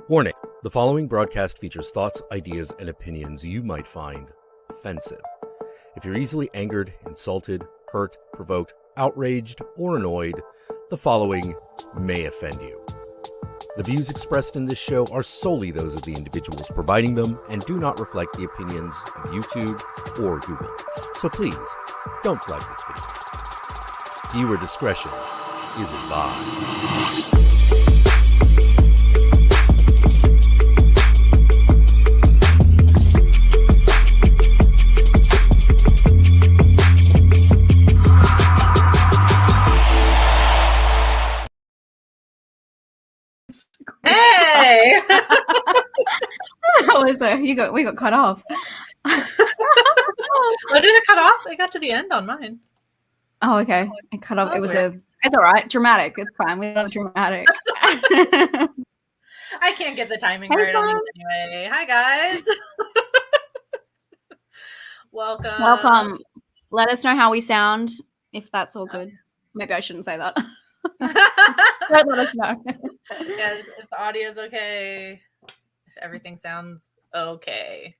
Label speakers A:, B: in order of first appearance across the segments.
A: Warning, the following broadcast features thoughts, ideas, and opinions you might find offensive. If you're easily angered, insulted, hurt, provoked, outraged, or annoyed, the following may offend you. The views expressed in this show are solely those of the individuals providing them and do not reflect the opinions of YouTube or Google. So please, don't flag this video. Viewer discretion is advised.
B: Hey!
C: How was it? We got cut off.
B: Oh, did it cut off? It got to the end on mine.
C: Oh, okay. It cut off.
B: Oh,
C: It was
B: weird.
C: it's all right. Dramatic. It's fine. We love dramatic.
B: I can't get the timing
C: Hey,
B: right on these anyway. Hi, guys. Welcome.
C: Welcome. Let us know how we sound, if that's all good. Maybe I shouldn't say that. Don't let us know.
B: Yeah, if the audio's okay, if everything sounds okay.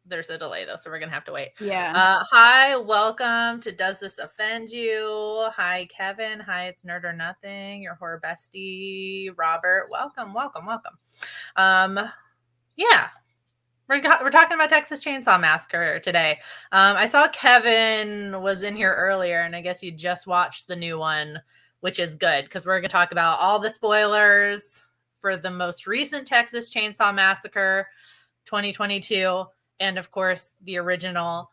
B: There's a delay though, so we're gonna have to wait.
C: Yeah.
B: Hi, welcome to Does This Offend You? Hi, Kevin. Hi, it's Nerd or Nothing, your horror bestie, Robert. Welcome. Yeah, we're talking about Texas Chainsaw Massacre today. I saw Kevin was in here earlier, and I guess you just watched the new one, which is good because we're gonna talk about all the spoilers for the most recent Texas Chainsaw Massacre, 2022. And of course, the original,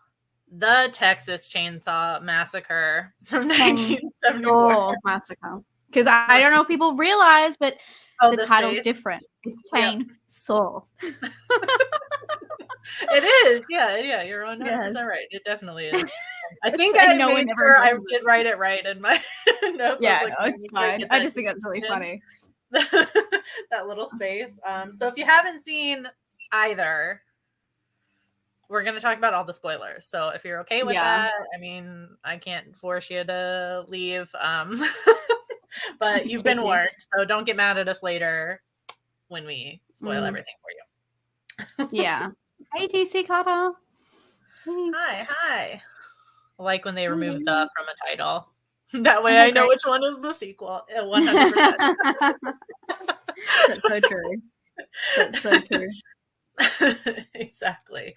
B: the Texas Chainsaw Massacre from 1974.
C: Massacre. Because I don't know if people realize, but the title's
B: space.
C: Different. It's Chain Saw.
B: It is. Yeah. You're 100%
C: Yes.
B: right. It definitely is. I think
C: So
B: I
C: no one
B: made
C: ever
B: sure I
C: remembers.
B: did write it right in my notes.
C: Yeah,
B: I was like,
C: no, it's fine. I just think that's really funny.
B: That little space. So if you haven't seen either, we're going to talk about all the spoilers. So if you're okay with that, I mean, I can't force you to leave. But you've been warned. So don't get mad at us later when we spoil everything for you.
C: Yeah. Hey, DC Carter. Hey.
B: Hi. I like when they remove the from a title. That way I know which one is the sequel. 100%.
C: That's so true. That's so true.
B: Exactly.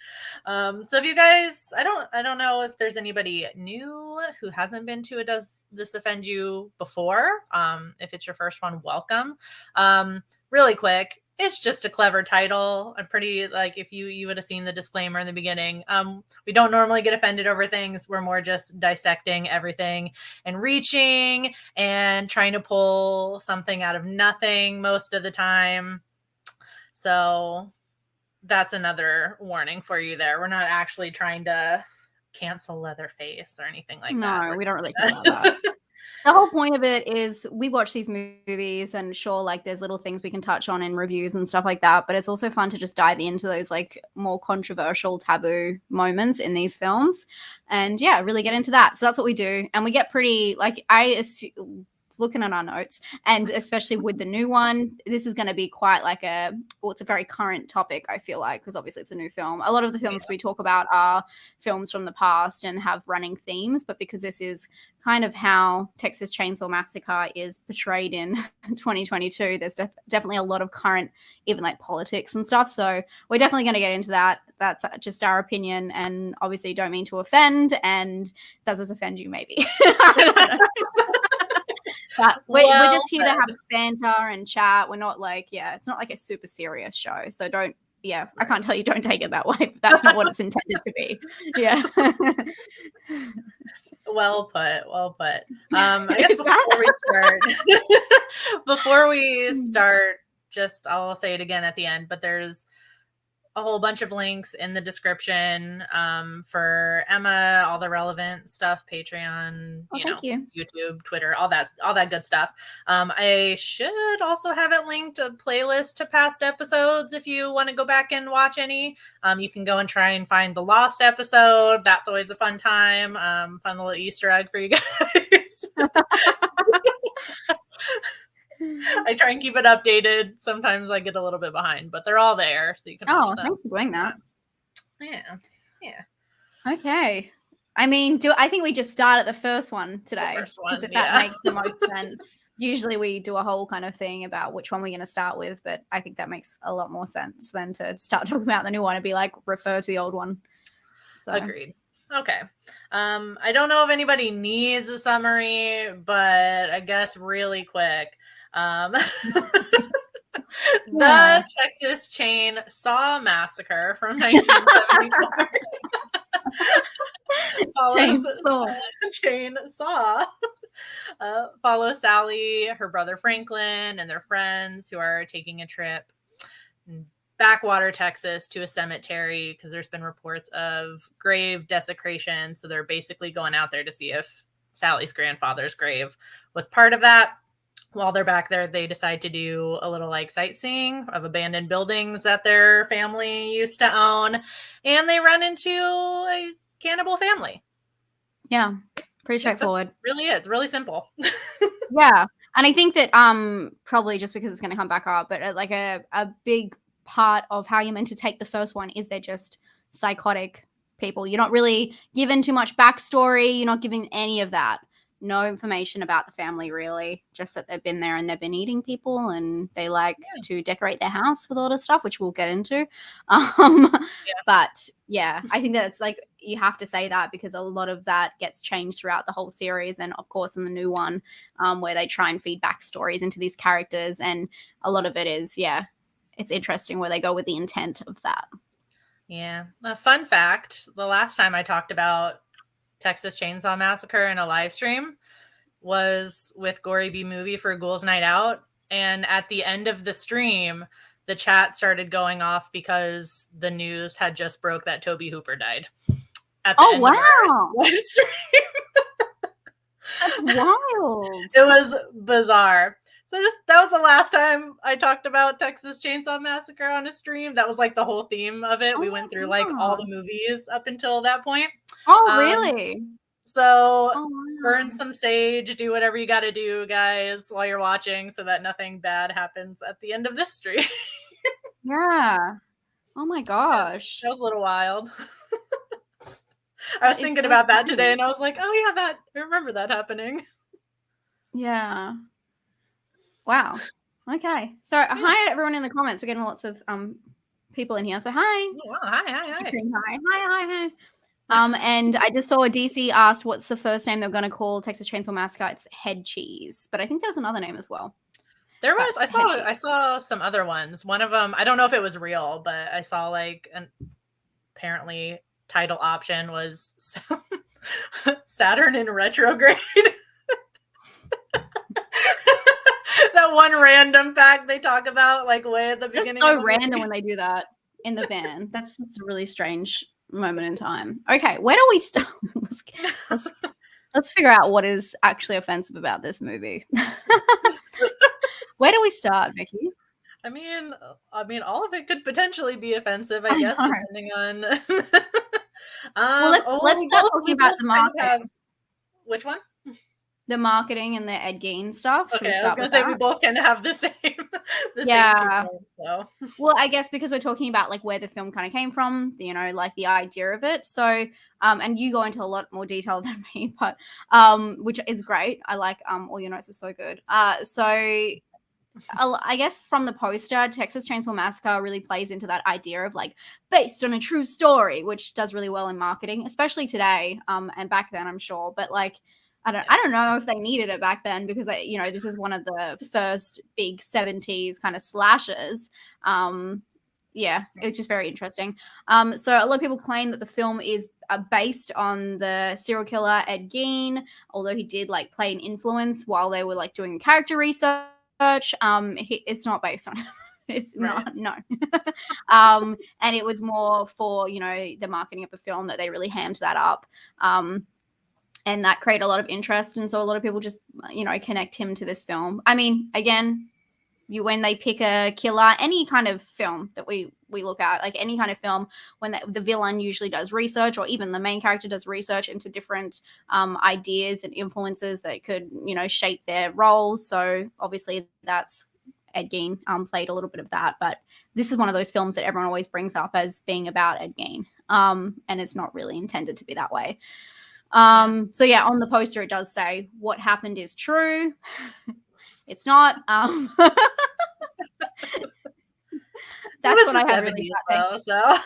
B: So if you guys, I don't know if there's anybody new who hasn't been to a Does This Offend You before. If it's your first one, welcome. Really quick, it's just a clever title. I'm pretty like if you would have seen the disclaimer in the beginning. We don't normally get offended over things. We're more just dissecting everything and reaching and trying to pull something out of nothing most of the time. So that's another warning for you there. We're not actually trying to cancel Leatherface or anything like that.
C: No, we don't really care about that. The whole point of it is we watch these movies and sure, like there's little things we can touch on in reviews and stuff like that, but it's also fun to just dive into those like more controversial taboo moments in these films and yeah, really get into that. So that's what we do. And we get pretty like looking at our notes and especially with the new one, this is going to be quite like it's a very current topic, I feel like, because obviously it's a new film. A lot of the films we talk about are films from the past and have running themes, but because this is kind of how Texas Chainsaw Massacre is portrayed in 2022, there's definitely a lot of current, even like politics and stuff. So we're definitely going to get into that. That's just our opinion and obviously don't mean to offend. And does this offend you? Maybe. But we're just here to have banter and chat. We're not like, it's not like a super serious show. So don't, I can't tell you don't take it that way. But that's not what it's intended to be. Yeah.
B: Well put. I guess before we start, just I'll say it again at the end, but there's a whole bunch of links in the description for Emma, all the relevant stuff, Patreon, YouTube, Twitter, all that good stuff. I should also have it linked a playlist to past episodes if you want to go back and watch any. You can go and try and find the lost episode. That's always a fun time. Fun little Easter egg for you guys. I try and keep it updated. Sometimes I get a little bit behind, but they're all there, so you can watch them.
C: Thanks for doing that.
B: Yeah.
C: Okay. I mean, I think we just start at the first one today because that makes the most sense. Usually we do a whole kind of thing about which one we're going to start with, but I think that makes a lot more sense than to start talking about the new one and be like, refer to the old one. So.
B: Agreed. Okay. I don't know if anybody needs a summary, but I guess really quick. The Texas Chain Saw Massacre from 1974. Chainsaw. Follows Sally, her brother Franklin, and their friends who are taking a trip in backwater Texas to a cemetery because there's been reports of grave desecration. So they're basically going out there to see if Sally's grandfather's grave was part of that. While they're back there, they decide to do a little like sightseeing of abandoned buildings that their family used to own. And they run into a cannibal family.
C: Yeah, pretty straightforward.
B: Really is. Really simple.
C: Yeah. And I think that probably just because it's going to come back up, but like a big part of how you're meant to take the first one is they're just psychotic people. You're not really given too much backstory. You're not given any of that. No information about the family, really. Just that they've been there and they've been eating people and they like to decorate their house with all this stuff, which we'll get into. But yeah, I think that it's like you have to say that because a lot of that gets changed throughout the whole series. And of course, in the new one, where they try and feed backstories into these characters. And a lot of it is, it's interesting where they go with the intent of that.
B: Yeah. A fun fact, the last time I talked about Texas Chainsaw Massacre in a live stream was with Gory B Movie for Ghouls Night Out. And at the end of the stream, the chat started going off because the news had just broke that Toby Hooper died. At the end of our live stream.
C: That's wild.
B: It was bizarre. So that was the last time I talked about Texas Chainsaw Massacre on a stream. That was like the whole theme of it. We went through like all the movies up until that point.
C: Oh, really?
B: So burn some sage, do whatever you got to do, guys, while you're watching so that nothing bad happens at the end of this stream.
C: Yeah. Oh my gosh.
B: That was a little wild. I was thinking about that today and I was like, oh yeah, I remember that happening.
C: Yeah. Wow. Okay. So hi everyone in the comments. We're getting lots of people in here. So hi.
B: Oh, wow.
C: Hi. And I just saw DC asked what's the first name they're going to call Texas Chainsaw Massacre. It's Head Cheese, but I think there's another name as well.
B: There was. I saw some other ones. One of them, I don't know if it was real, but I saw like an apparently title option was Saturn in retrograde. That one random fact they talk about, like way at the beginning.
C: It's so random when they do that in the van. That's just a really strange moment in time. Okay, where do we start? Let's figure out what is actually offensive about this movie. Where do we start, Vicky?
B: I mean, all of it could potentially be offensive, I guess, depending on.
C: Well, let's start talking about the marketing.
B: Which one?
C: The marketing and the Ed Gein stuff.
B: Okay, I was going to say we both kind of have the same.
C: Yeah.
B: Same so.
C: Well, I guess because we're talking about like where the film kind of came from, you know, like the idea of it. So, and you go into a lot more detail than me, but which is great. I like all your notes were so good. So I guess from the poster, Texas Chainsaw Massacre really plays into that idea of like based on a true story, which does really well in marketing, especially today. And back then, I'm sure, but like. I don't know if they needed it back then because this is one of the first big 70s kind of slashers. It's just very interesting. So a lot of people claim that the film is based on the serial killer Ed Gein, although he did like play an influence while they were like doing character research. It's not based on it's not, no. And it was more for, the marketing of the film that they really hammed that up. And that created a lot of interest. And so a lot of people just, connect him to this film. I mean, again, when they pick a killer, any kind of film that we look at, like any kind of film, when the villain usually does research, or even the main character does research into different ideas and influences that could, shape their roles. So obviously that's Ed Gein played a little bit of that, but this is one of those films that everyone always brings up as being about Ed Gein, and it's not really intended to be that way. So yeah, on the poster it does say what happened is true. It's not. That's what I have really.
B: So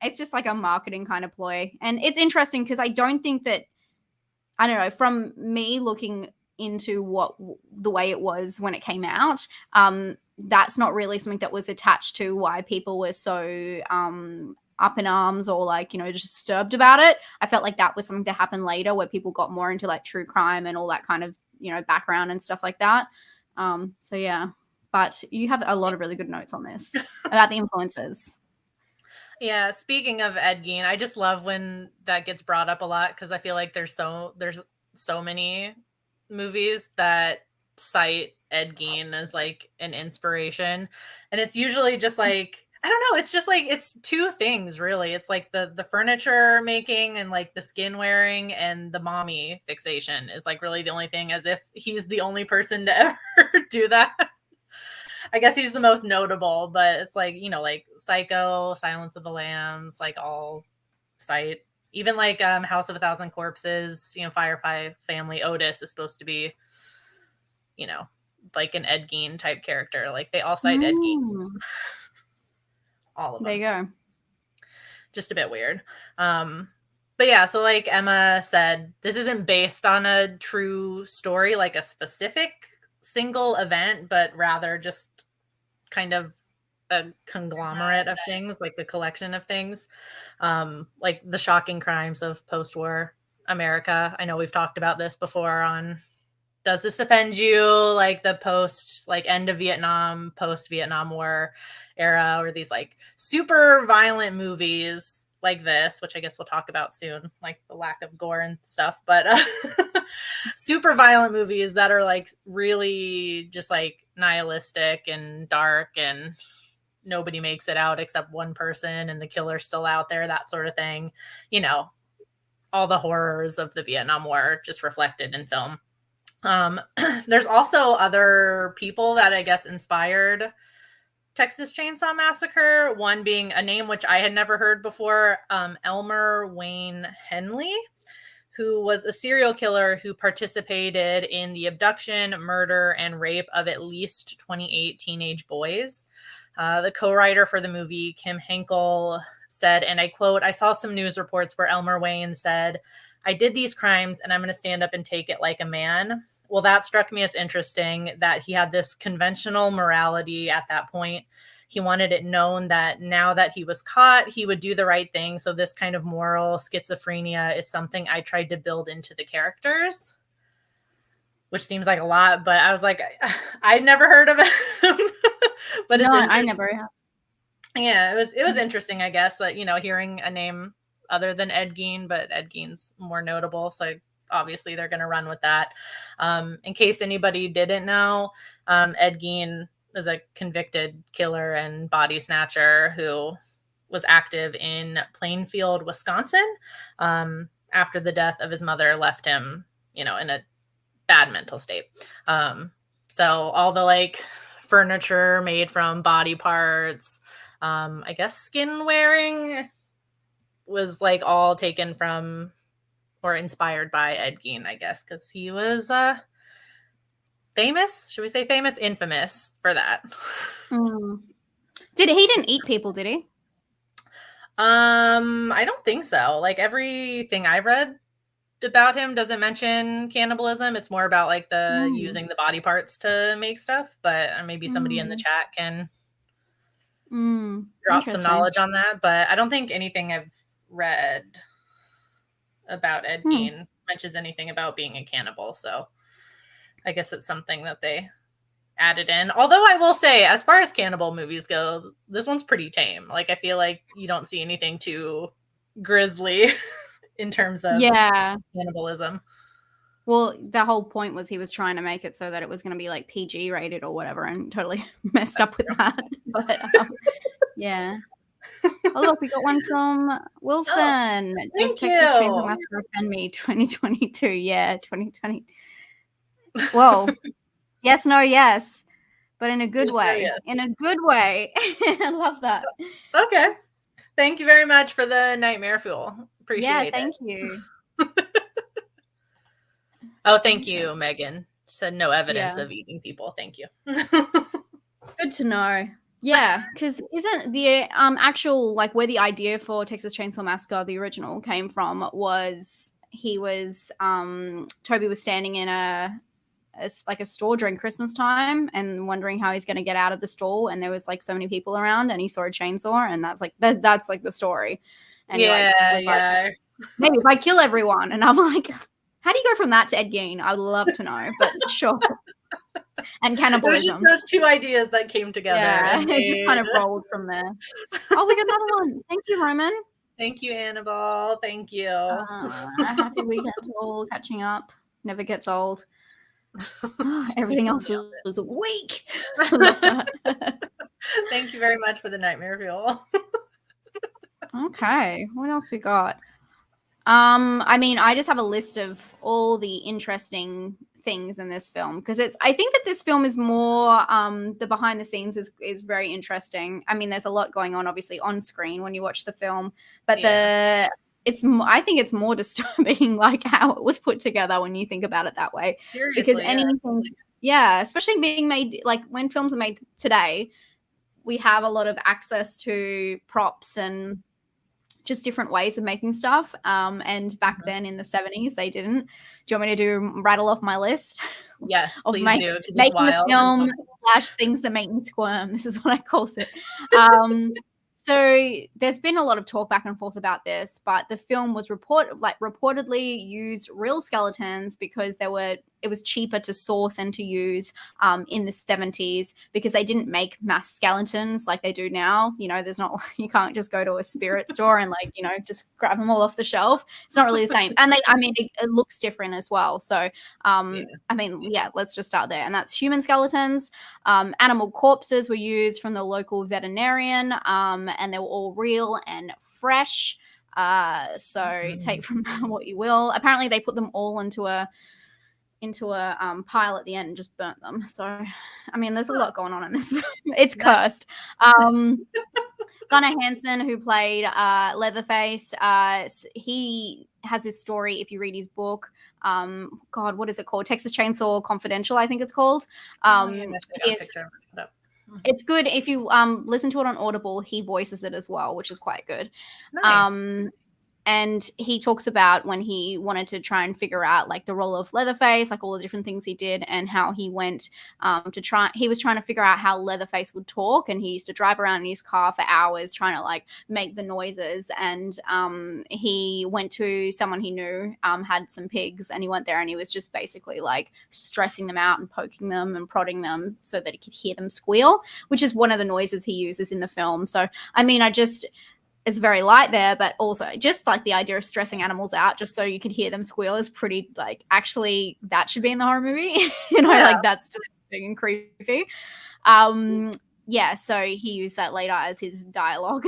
C: it's just like a marketing kind of ploy, and it's interesting because I don't think that, I don't know, from me looking into what the way it was when it came out, that's not really something that was attached to why people were so up in arms or like, just disturbed about it. I felt like that was something that happened later where people got more into like true crime and all that kind of, background and stuff like that. So yeah, but you have a lot of really good notes on this about the influences.
B: Yeah, speaking of Ed Gein, I just love when that gets brought up a lot because I feel like there's so many movies that cite Ed Gein as like an inspiration, and it's usually just like, I don't know, it's just like, it's two things really. It's like the furniture making and like the skin wearing and the mommy fixation is like really the only thing, as if he's the only person to ever do that. I guess he's the most notable, but it's like, like Psycho, Silence of the Lambs, like all cite, even like House of a Thousand Corpses, Firefly Family, Otis is supposed to be, like an Ed Gein type character. Like they all cite Ed Gein. All of them.
C: There you go.
B: Just a bit weird. But yeah, so like Emma said, this isn't based on a true story, like a specific single event, but rather just kind of a conglomerate of things, like the collection of things, like the shocking crimes of post-war America. I know we've talked about this before on Does This Offend You? Like the end of Vietnam, post-Vietnam War era, or these like super violent movies like this, which I guess we'll talk about soon, like the lack of gore and stuff, but super violent movies that are like really just like nihilistic and dark and nobody makes it out except one person and the killer's still out there, that sort of thing. All the horrors of the Vietnam War just reflected in film. There's also other people that I guess inspired Texas Chainsaw Massacre, one being a name which I had never heard before, Elmer Wayne Henley, who was a serial killer who participated in the abduction, murder, and rape of at least 28 teenage boys. The co-writer for the movie, Kim Henkel, said, and I quote, "I saw some news reports where Elmer Wayne said, 'I did these crimes and I'm going to stand up and take it like a man.' Well, that struck me as interesting that he had this conventional morality at that point. He wanted it known that now that he was caught, he would do the right thing. So this kind of moral schizophrenia is something I tried to build into the characters," which seems like a lot, but I was like, I'd never heard of him. But
C: no, I never have.
B: Yeah, it was interesting, I guess, that, hearing a name other than Ed Gein, but Ed Gein's more notable. So obviously they're going to run with that. In case anybody didn't know, Ed Gein is a convicted killer and body snatcher who was active in Plainfield, Wisconsin, after the death of his mother left him, in a bad mental state. So all the like furniture made from body parts, I guess skin wearing was like all taken from or inspired by Ed Gein, I guess, because he was famous. Should we say famous? Infamous for that.
C: He didn't eat people, did he?
B: I don't think so. Like everything I read about him doesn't mention cannibalism. It's more about like the using the body parts to make stuff. But maybe somebody in the chat can drop some knowledge on that. But I don't think anything I've read about Ed Gein mentions anything about being a cannibal. So I guess it's something that they added in. Although I will say, as far as cannibal movies go, this one's pretty tame. Like I feel like you don't see anything too grisly in terms of cannibalism.
C: Well, the whole point was he was trying to make it so that it was going to be like PG rated or whatever, and totally messed up with that. But yeah. Oh, look, we got one from Wilson. Does Texas Chainsaw Massacre offend me? 2022. Yeah, 2020. Whoa. Yes, no, yes. But in a good way. Yes. In a good way. I love that.
B: Okay. Thank you very much for the nightmare fuel. Appreciate it.
C: Yeah, thank you.
B: Oh, thank you, Megan. Said no evidence of eating people. Thank you.
C: Good to know. Yeah, because isn't the actual, like, where the idea for Texas Chainsaw Massacre, the original, came from was Toby was standing in a store during Christmas time and wondering how he's going to get out of the store, and there was like so many people around, and he saw a chainsaw, and that's like the story. And he was like, maybe if I kill everyone, and I'm like, how do you go from that to Ed Gein? I would love to know, but sure. And cannibalism.
B: It was just those two ideas that came together.
C: Yeah, it just kind of rolled from there. Oh, we got another one. Thank you, Roman.
B: Thank you, Annabelle. Thank you.
C: Happy weekend to all catching up. Never gets old. Everything else was weak.
B: Thank you very much for the nightmare fuel.
C: Okay, what else we got? I mean, I just have a list of all the interesting things in this film because I think that this film is more the behind the scenes is very interesting. I mean, there's a lot going on obviously on screen when you watch the film, but I think it's more disturbing like how it was put together when you think about it that way.
B: Seriously,
C: because anything especially being made, like when films are made today, we have a lot of access to props and just different ways of making stuff. And back then in the 70s, they didn't. Do you want me to rattle off my list?
B: Yes,
C: of
B: please do.
C: Making a film / things that make me squirm. This is what I called it. So there's been a lot of talk back and forth about this, but the film was reportedly used real skeletons because it was cheaper to source and to use in the 70s because they didn't make mass skeletons like they do now. You know, you can't just go to a spirit store and just grab them all off the shelf. It's not really the same. And it looks different as well. So, let's just start there. And that's human skeletons. Animal corpses were used from the local veterinarian, and they were all real and fresh. So take from that what you will. Apparently they put them all into a pile at the end and just burnt them. So, I mean, there's a lot going on in this film. It's cursed. Gunnar Hansen, who played Leatherface, he has this story, if you read his book, God, what is it called? Texas Chainsaw Confidential, I think it's called. It's good. If you listen to it on Audible, he voices it as well, which is quite good.
B: Nice.
C: And he talks about when he wanted to try and figure out like the role of Leatherface, like all the different things he did, and how he went he was trying to figure out how Leatherface would talk, and he used to drive around in his car for hours trying to like make the noises. And he went to someone he knew had some pigs, and he went there and he was just basically like stressing them out and poking them and prodding them so that he could hear them squeal, which is one of the noises he uses in the film. So, I mean, it's very light there, but also just like the idea of stressing animals out just so you could hear them squeal is pretty, like, actually that should be in the horror movie. Like that's just big and creepy. So he used that later as his dialogue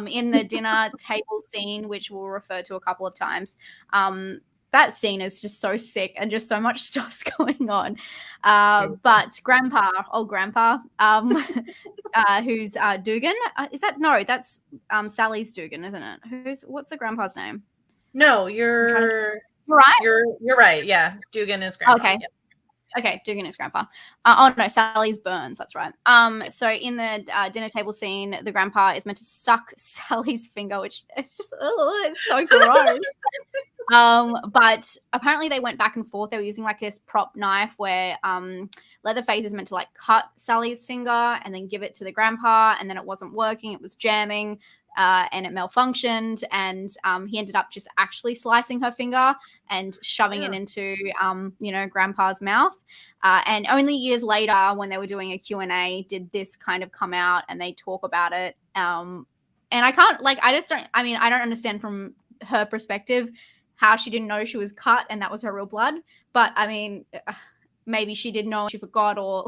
C: in the dinner table scene, which we'll refer to a couple of times. That scene is just so sick and just so much stuff's going on. But old grandpa, who's Dugan. That's Sally's Dugan, isn't it? What's the grandpa's name?
B: No, you're
C: right.
B: You're right. Yeah, Dugan is grandpa.
C: Okay.
B: Yep.
C: Okay, Dugan is grandpa. Sally's Burns. That's right. So in the dinner table scene, the grandpa is meant to suck Sally's finger, which it's just it's so gross. But apparently they went back and forth. They were using like this prop knife where Leatherface is meant to like cut Sally's finger and then give it to the grandpa, and then it wasn't working. It was jamming. And it malfunctioned, and he ended up just actually slicing her finger and shoving it into, Grandpa's mouth. And only years later, when they were doing a Q&A, did this kind of come out, and they talk about it. And I don't understand from her perspective how she didn't know she was cut and that was her real blood. but I mean, maybe she didn't know, she forgot, or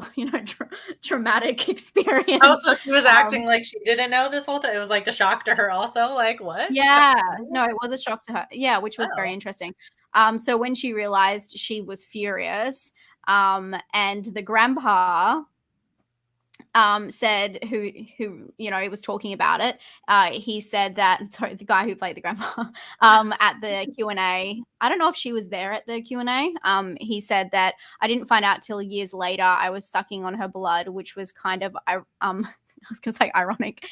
C: traumatic experience.
B: Oh, so she was acting like she didn't know this whole time. It was like a shock to her also. Like, what?
C: Yeah, no, it was a shock to her. Yeah, which was very interesting. So when she realized, she was furious. And the grandpa said, who was talking about it, he said that, sorry, the guy who played the grandpa, at the Q&A, I don't know if she was there at the Q&A, he said that, I didn't find out till years later I was sucking on her blood, which was kind of I was gonna say erotic,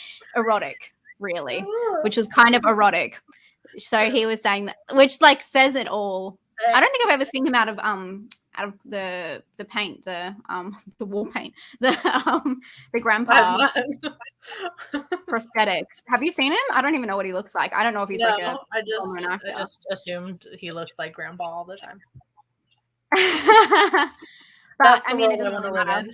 C: really, which was kind of erotic. So he was saying that, which like says it all. I don't think I've ever seen him out of the paint, the wall paint, the grandpa prosthetics. Have you seen him? I don't even know what he looks like. I don't know if he's like a
B: I just assumed he looked like grandpa all the time.
C: But I mean, it doesn't really matter.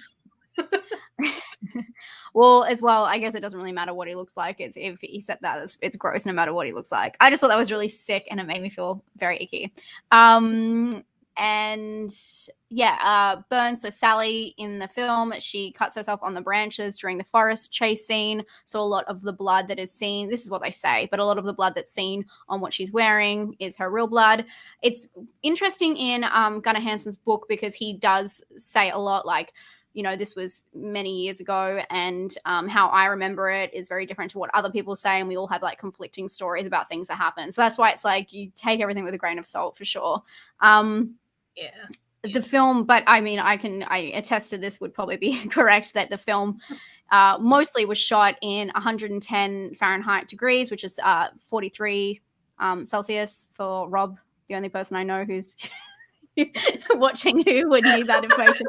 C: Well, as well, I guess it doesn't really matter what he looks like. It's if he said that, it's gross no matter what he looks like. I just thought that was really sick, and it made me feel very icky. And yeah, Burns, so Sally in the film, she cuts herself on the branches during the forest chase scene. So a lot of the blood that is seen, this is what they say, but a lot of the blood that's seen on what she's wearing is her real blood. It's interesting in Gunnar Hansen's book, because he does say a lot like, this was many years ago, and how I remember it is very different to what other people say, and we all have like conflicting stories about things that happen. So that's why it's like you take everything with a grain of salt, for sure. The film, but I mean, I attest to this, would probably be correct, that the film mostly was shot in 110 Fahrenheit degrees, which is 43 Celsius for Rob, the only person I know who's watching who would need that information.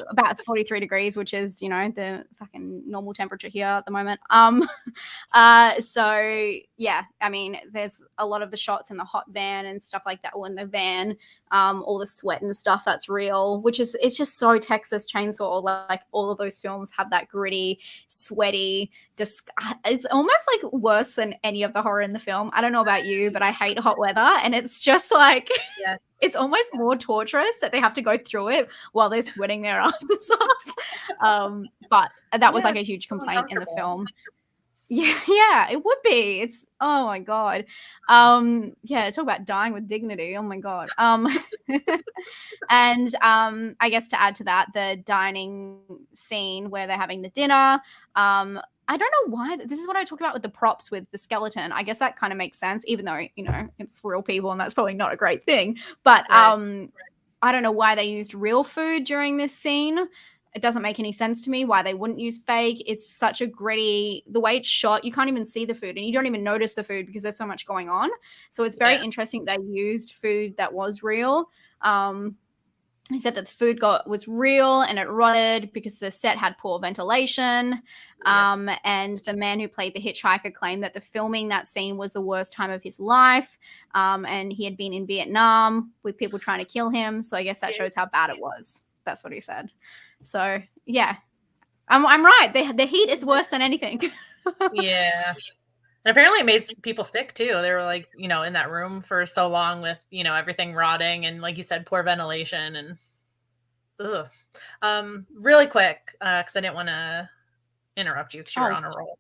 C: About 43 degrees, which is the fucking normal temperature here at the moment. So yeah, I mean, there's a lot of the shots in the hot van and stuff like that, or in the van, all the sweat and stuff that's real, it's just so Texas Chainsaw. Like all of those films have that gritty, sweaty, it's almost like worse than any of the horror in the film. I don't know about you, but I hate hot weather, and it's just like, yes. It's almost more torturous that they have to go through it while they're sweating their asses off. But that was like a huge complaint in the film. Yeah, it would be. It's, oh my God. Yeah, talk about dying with dignity. Oh my God. And I guess to add to that, the dining scene where they're having the dinner, I don't know why. This is what I talk about with the props with the skeleton. I guess that kind of makes sense, even though, it's real people and that's probably not a great thing. But right. I don't know why they used real food during this scene. It doesn't make any sense to me why they wouldn't use fake. It's such a gritty, the way it's shot, you can't even see the food, and you don't even notice the food because there's so much going on. So it's very interesting they used food that was real. He said that the food was real and it rotted because the set had poor ventilation. And the man who played the hitchhiker claimed that the filming that scene was the worst time of his life. And he had been in Vietnam with people trying to kill him. So I guess that shows how bad it was. That's what he said. So yeah, I'm right. The heat is worse than anything.
B: Yeah. And apparently it made people sick too. They were like, in that room for so long with, everything rotting and, like you said, poor ventilation and really quick, because I didn't want to interrupt you because you were on a roll.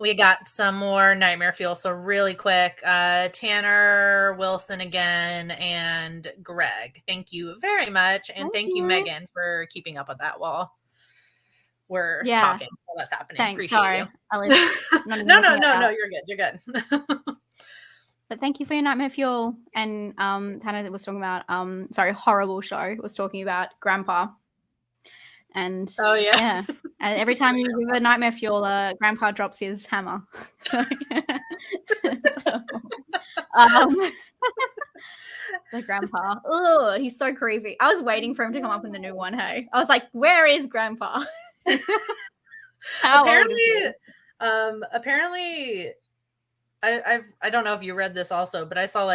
B: We got some more nightmare fuel. So really quick, Tanner, Wilson again, and Greg. Thank you very much. And thank you, Megan, for keeping up with that while we're talking while that's happening.
C: Thanks.
B: Appreciate
C: Sorry.
B: you.
C: I was
B: No, you're good.
C: So thank you for your nightmare fuel. And Tanner was talking about horrible show was talking about Grandpa. And and every time you give a nightmare fuel, Grandpa drops his hammer. The Grandpa. Oh, he's so creepy. I was waiting for him to come up in the new one. Hey, I was like, where is Grandpa?
B: Apparently, I don't know if you read this also, but I saw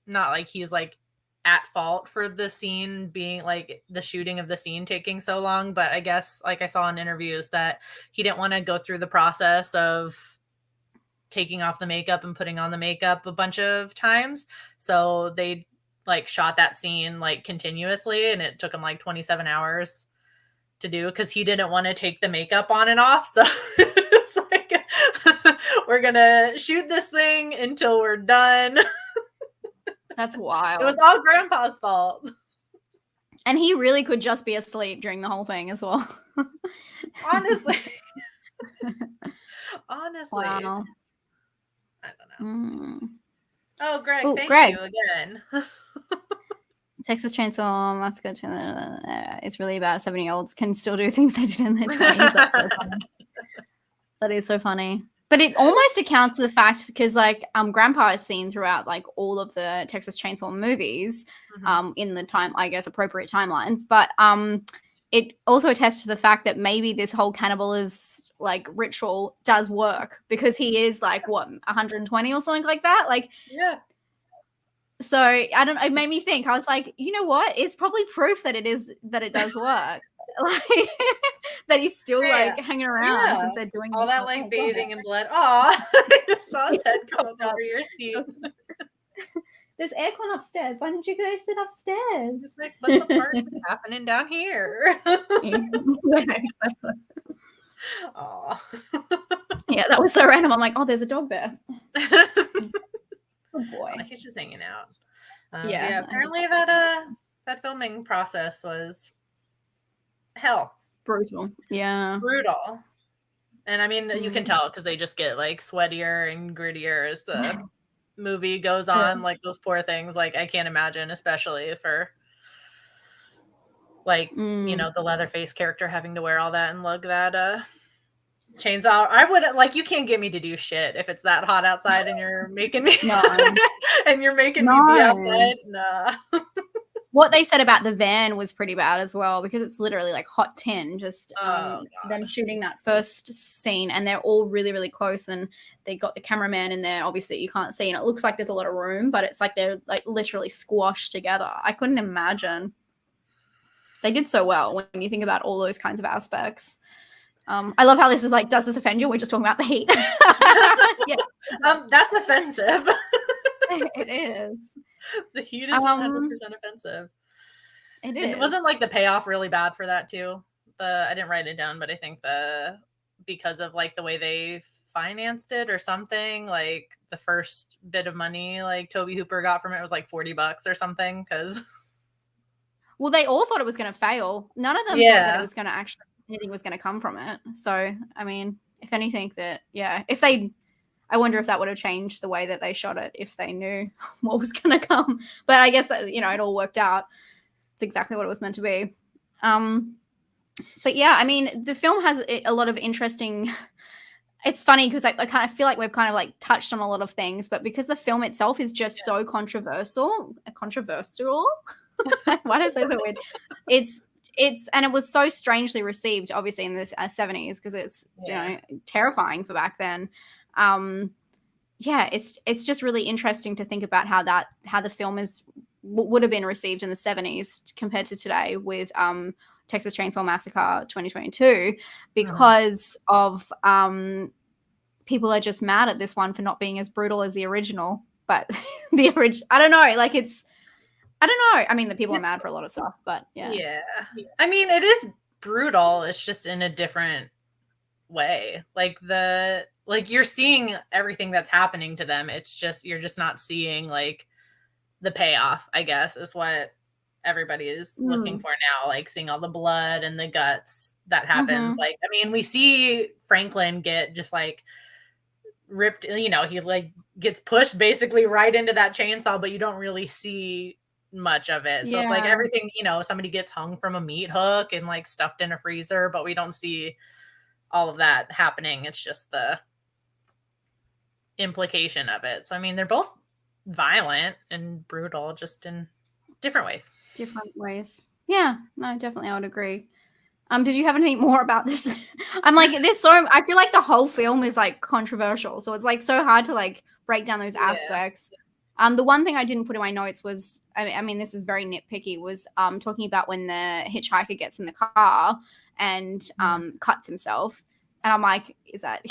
B: not like he's like at fault for the scene being like the shooting of the scene taking so long, but I guess like I saw in interviews that he didn't want to go through the process of taking off the makeup and putting on the makeup a bunch of times, so they like shot that scene like continuously, and it took him like 27 hours to do because he didn't want to take the makeup on and off. So it's like we're gonna shoot this thing until we're done.
C: That's wild.
B: It was all Grandpa's fault.
C: And he really could just be asleep during the whole thing as well.
B: Honestly. Honestly.
C: Wow.
B: I don't know. Oh, Greg,
C: Ooh,
B: thank
C: Greg.
B: you again.
C: Texas Chainsaw Massacre. It's really about 70-year-olds can still do things they did in their 20s. That's so funny. That is so funny. But it almost accounts to the fact because like Grandpa is seen throughout like all of the Texas Chainsaw movies in the time, I guess, appropriate timelines. But it also attests to the fact that maybe this whole cannibalism like ritual does work because he is like what 120 or something like that. Like
B: yeah.
C: So I don't. It made me think. I was like, you know what? It's probably proof that it does work. Like that he's still like hanging around since they're doing
B: all that like bathing in blood. Oh, I just saw his head come up over your seat.
C: There's aircon upstairs. Why didn't you go sit upstairs?
B: It's like, what the party is happening down here? Oh.
C: Yeah, that was so random. I'm like, oh, there's a dog there. Good boy.
B: Oh, he's just hanging out. Yeah. Apparently that filming process was hell.
C: Brutal. Yeah.
B: Brutal. And I mean, you can tell because they just get like sweatier and grittier as the movie goes on. Like those poor things. Like I can't imagine, especially for like you know the Leatherface character having to wear all that and lug that chainsaw. I wouldn't like. You can't get me to do shit if it's that hot outside and you're making me and you're making me be outside. Nah.
C: What they said about the van was pretty bad as well because it's literally like hot tin. Just them shooting that first scene, and they're all really, really close, and they got the cameraman in there. Obviously, you can't see, and it looks like there's a lot of room, but it's like they're like literally squashed together. I couldn't imagine. They did so well when you think about all those kinds of aspects. I love how this is like, does this offend you? We're just talking about the heat.
B: Yeah, that's offensive.
C: It is.
B: The heat is 100% offensive.
C: It is.
B: And it wasn't like the payoff really bad for that too. I didn't write it down, but I think because of like the way they financed it or something, like the first bit of money like Toby Hooper got from it was like $40 or something. Because
C: well, they all thought it was going to fail. None of them thought that it was going to actually anything was going to come from it. So I mean, if anything, I wonder if that would have changed the way that they shot it if they knew what was going to come. But I guess that, it all worked out. It's exactly what it was meant to be. But yeah, I mean, the film has a lot of interesting. It's funny because I kind of feel like we've kind of like touched on a lot of things, but because the film itself is just so controversial. Why did I say so weird? And it was so strangely received, obviously in the 70s because it's terrifying for back then. It's just really interesting to think about how the film would have been received in the 70s compared to today with Texas Chainsaw Massacre 2022 because of people are just mad at this one for not being as brutal as the original. But the original, I don't know, like I don't know. I mean, the people are mad for a lot of stuff, but yeah.
B: Yeah. I mean, it is brutal. It's just in a different way. Like you're seeing everything that's happening to them. It's just you're just not seeing like the payoff, I guess, is what everybody is looking for now, like seeing all the blood and the guts that happens. Like, I mean, we see Franklin get just like ripped, he like gets pushed basically right into that chainsaw, but you don't really see much of it. So it's like everything, somebody gets hung from a meat hook and like stuffed in a freezer, but we don't see all of that happening. It's just the implication of it. So I mean, they're both violent and brutal, just in different ways.
C: Yeah, no, definitely, I would agree. Did you have anything more about this? I'm like, I feel like the whole film is like controversial, so it's like so hard to like break down those aspects. The one thing I didn't put in my notes was, I mean, this is very nitpicky, was talking about when the hitchhiker gets in the car and cuts himself. And I'm like, is that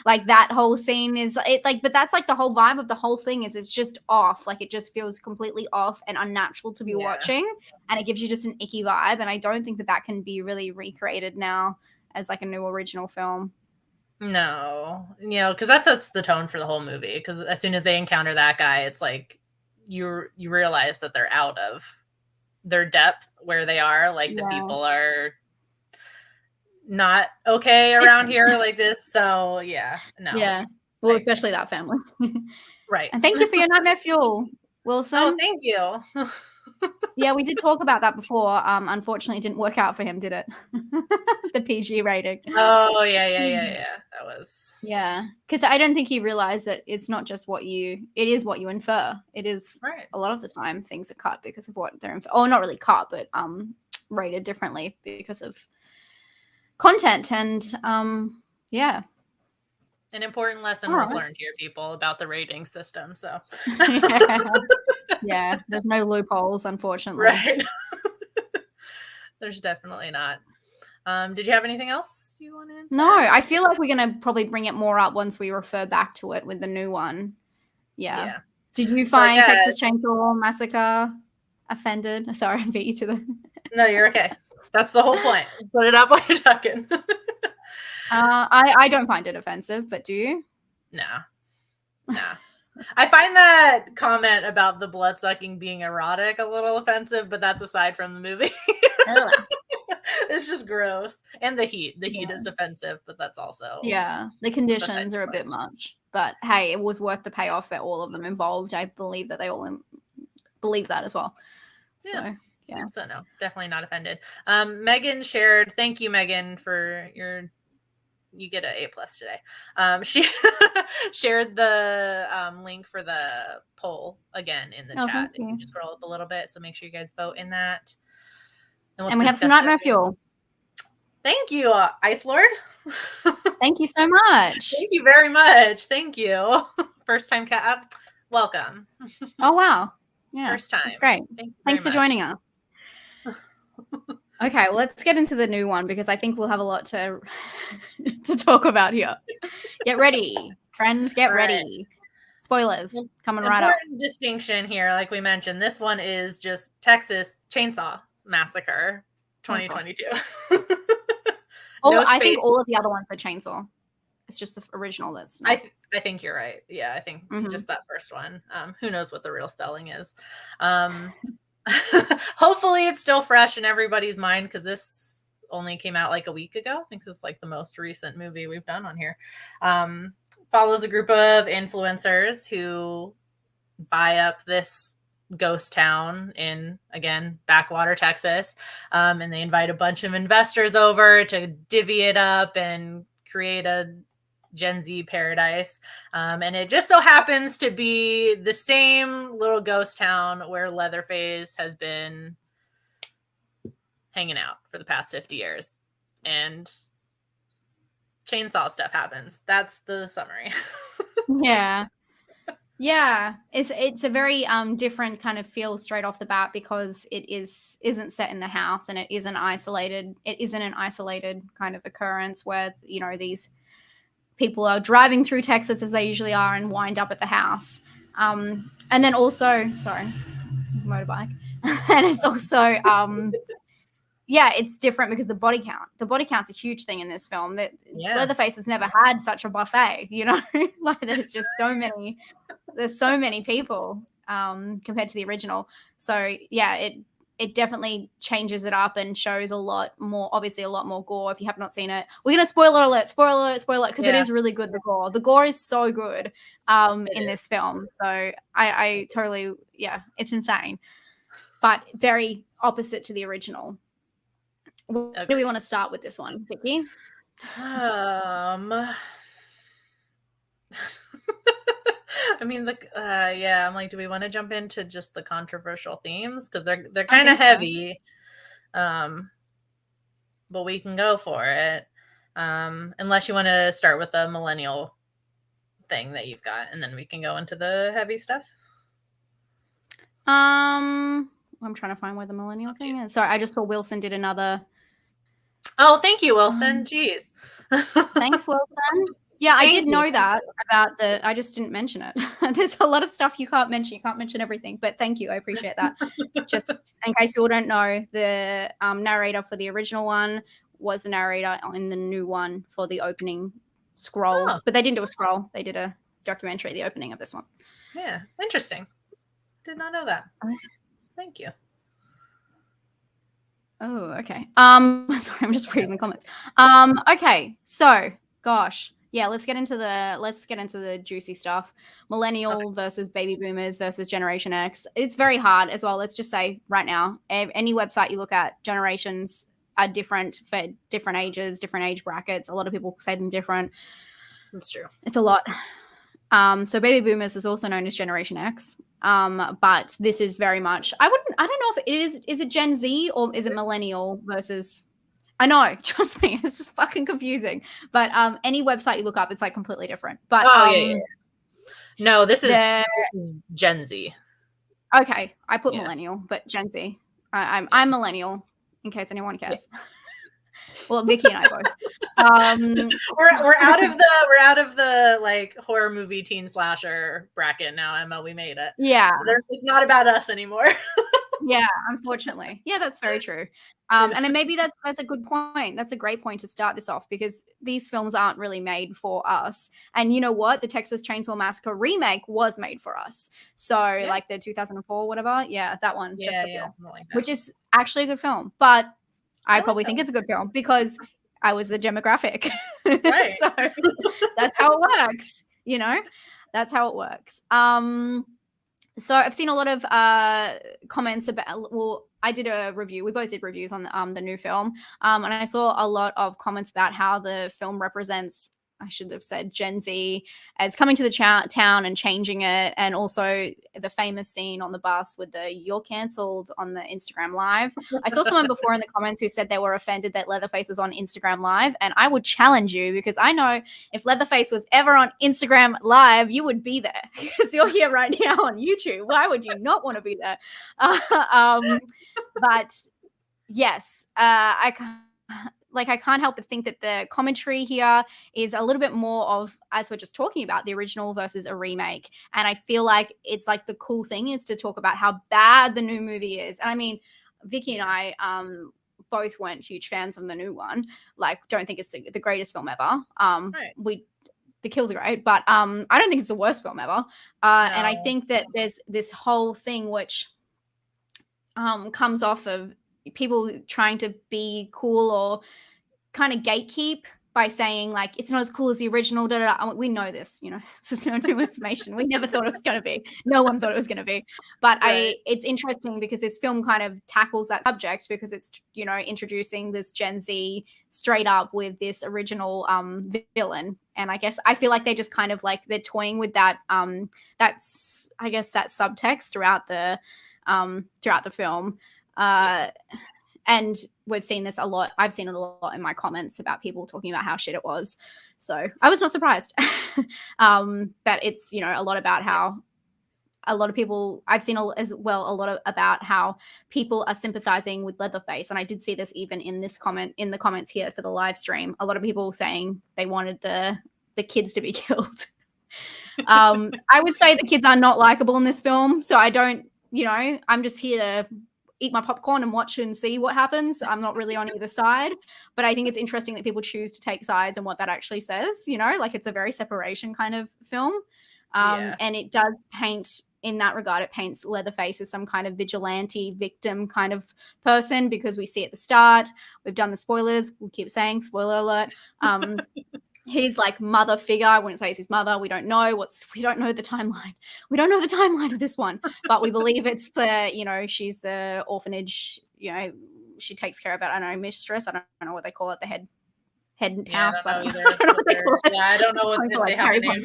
C: like that whole scene is it like, but that's like the whole vibe of the whole thing is it's just off. Like it just feels completely off and unnatural to be watching. And it gives you just an icky vibe. And I don't think that that can be really recreated now as like a new original film.
B: No, because that sets the tone for the whole movie. Because as soon as they encounter that guy, it's like you realize that they're out of their depth where they are. Like the people are not okay around here like this. So no.
C: Yeah. Well, especially that family.
B: Right.
C: And thank you for your nightmare fuel, Wilson.
B: Oh, thank you.
C: Yeah, we did talk about that before. Unfortunately, it didn't work out for him, did it? The PG rating.
B: Oh, yeah. That was...
C: Yeah, because I don't think he realized that it's not just it is what you infer. It is a lot of the time things are cut because of what they're not really cut, but rated differently because of content. And yeah.
B: An important lesson was learned here, people, about the rating system. So
C: yeah, there's no loopholes, unfortunately.
B: Right. There's definitely not. Did you have anything else you wanted?
C: No, I feel like we're going to probably bring it more up once we refer back to it with the new one. Yeah. Did you find Texas Chainsaw Massacre offended? Sorry, I beat you to the...
B: No, you're okay. That's the whole point. Put it up while you're talking.
C: I don't find it offensive, but do you?
B: Nah. I find that comment about the blood sucking being erotic a little offensive, but that's aside from the movie. It's just gross. And the heat. The heat is offensive, but that's also...
C: Yeah, the conditions are a bit much. But hey, it was worth the payoff for all of them involved. I believe that they all believe that as well. So, yeah.
B: So no, definitely not offended. Megan shared... Thank you, Megan, for your... You get an A+ today. She shared the link for the poll again in the chat. If you just scroll up a little bit, so make sure you guys vote in that.
C: And we have some nightmare fuel.
B: Thank you, Ice Lord.
C: Thank you so much.
B: Thank you very much. Thank you. First time cat. Welcome.
C: Oh wow. Yeah.
B: First time.
C: That's great. Thanks for joining us. Okay, well, let's get into the new one because I think we'll have a lot to talk about here. Get ready, friends. Get ready. Spoilers coming right up.
B: Important distinction here, like we mentioned. This one is just Texas Chainsaw Massacre 2022.
C: I think all of the other ones are Chainsaw. It's just the original that's not.
B: I think you're right. Yeah, I think just that first one. Who knows what the real spelling is. Hopefully it's still fresh in everybody's mind because this only came out like a week ago. I think it's like the most recent movie we've done on here. Follows a group of influencers who buy up this ghost town in, again, backwater Texas. And they invite a bunch of investors over to divvy it up and create a Gen Z paradise. And it just so happens to be the same little ghost town where Leatherface has been hanging out for the past 50 years. And chainsaw stuff happens. That's the summary.
C: Yeah, it's a very different kind of feel straight off the bat because it isn't set in the house and it isn't an isolated kind of occurrence where, you know, these people are driving through Texas as they usually are and wind up at the house. And then also, motorbike. And it's also, it's different because the body count's a huge thing in this film. That Leatherface has never had such a buffet, you know, like there's so many people compared to the original. So yeah, it definitely changes it up and shows a lot more gore. If you have not seen it, we're going to spoiler alert, because it is really good. The gore is so good in this film. So I totally, it's insane, but very opposite to the original. Where do we want to start with this one, Vicky?
B: I mean, I'm like, do we want to jump into just the controversial themes? Because they're kind of heavy. But we can go for it. Unless you want to start with the millennial thing that you've got, and then we can go into the heavy stuff.
C: I'm trying to find where the millennial thing is. Sorry, I just saw Wilson did another.
B: Oh, thank you, Wilson. Jeez.
C: Thanks, Wilson. Yeah, I
B: Thank
C: did
B: you.
C: know that about I just didn't mention it. There's a lot of stuff you can't mention. You can't mention everything, but thank you. I appreciate that. Just in case people don't know, the narrator for the original one was the narrator in the new one for the opening scroll.
B: Oh.
C: But they didn't do a scroll. They did a documentary at the opening of this one.
B: Yeah, interesting. Did not know that.
C: Okay.
B: Thank you.
C: Oh, okay. Sorry, I'm just reading the comments. Okay, so gosh, yeah, let's get into the juicy stuff. Millennial versus baby boomers versus Generation X. It's very hard as well. Let's just say right now, any website you look at, generations are different for different ages, different age brackets. A lot of people say them different.
B: That's true.
C: It's a lot. So baby boomers is also known as Generation X. But this is very much, I don't know if it is it Gen Z or is it millennial versus, I know, trust me, it's just fucking confusing. But any website you look up, it's like completely different. But
B: yeah. No, this is Gen Z.
C: Okay, I put millennial, but Gen Z. I'm millennial, in case anyone cares. Yeah. Well, Vicky and I both.
B: We're out of the like horror movie teen slasher bracket now, Emma. We made it.
C: Yeah,
B: it's not about us anymore.
C: Yeah, unfortunately. Yeah, that's very true. And maybe that's a good point. That's a great point to start this off, because these films aren't really made for us. And you know what? The Texas Chainsaw Massacre remake was made for us. So like the 2004, whatever. Yeah, that one.
B: Yeah, something like that.
C: Which is actually a good film. But I probably think it's a good film because I was the demographic.
B: Right.
C: So that's how it works. You know, that's how it works. So I've seen a lot of comments about, well, I did a review. We both did reviews on the new film. And I saw a lot of comments about how the film represents, I should have said, Gen Z as coming to the town and changing it. And also the famous scene on the bus with the "you're cancelled" on the Instagram Live. I saw someone before in the comments who said they were offended that Leatherface was on Instagram Live. And I would challenge you, because I know if Leatherface was ever on Instagram Live, you would be there, because you're here right now on YouTube. Why would you not want to be there? But yes, I can't help but think that the commentary here is a little bit more of, as we're just talking about, the original versus a remake. And I feel like it's like the cool thing is to talk about how bad the new movie is. And I mean, Vicky and I both weren't huge fans of the new one. Like, don't think it's the greatest film ever. Right. The kills are great, but I don't think it's the worst film ever. No. And I think that there's this whole thing which comes off of people trying to be cool or kind of gatekeep by saying like it's not as cool as the original. We know this, you know, this is no new information. We never thought it was going to be. No one thought it was going to be. But right. It's interesting because this film kind of tackles that subject, because it's, you know, introducing this Gen Z straight up with this original villain. And I feel like they just kind of like they're toying with that. That's I guess that subtext throughout the film. And we've seen this a lot. I've seen it a lot in my comments about people talking about how shit it was. So I was not surprised. But it's, you know, a lot about how a lot of people, I've seen as well a lot about how people are sympathizing with Leatherface. And I did see this even in the comments here for the live stream. A lot of people saying they wanted the kids to be killed. I would say the kids are not likable in this film. So I don't, you know, I'm just here to eat my popcorn and watch and see what happens. I'm not really on either side, but I think it's interesting that people choose to take sides and what that actually says, you know, like it's a very separation kind of film. And it does paint, in that regard, it paints Leatherface as some kind of vigilante victim kind of person, because we see at the start, we've done the spoilers, we'll keep saying spoiler alert. His like mother figure, I wouldn't say it's his mother. We don't know the timeline. We don't know the timeline of this one, but we believe it's she's the orphanage, you know, she takes care of it. I don't know, mistress. I don't know what they call it. The head house. I don't know what they call it.
B: Yeah, I don't know what they have a name.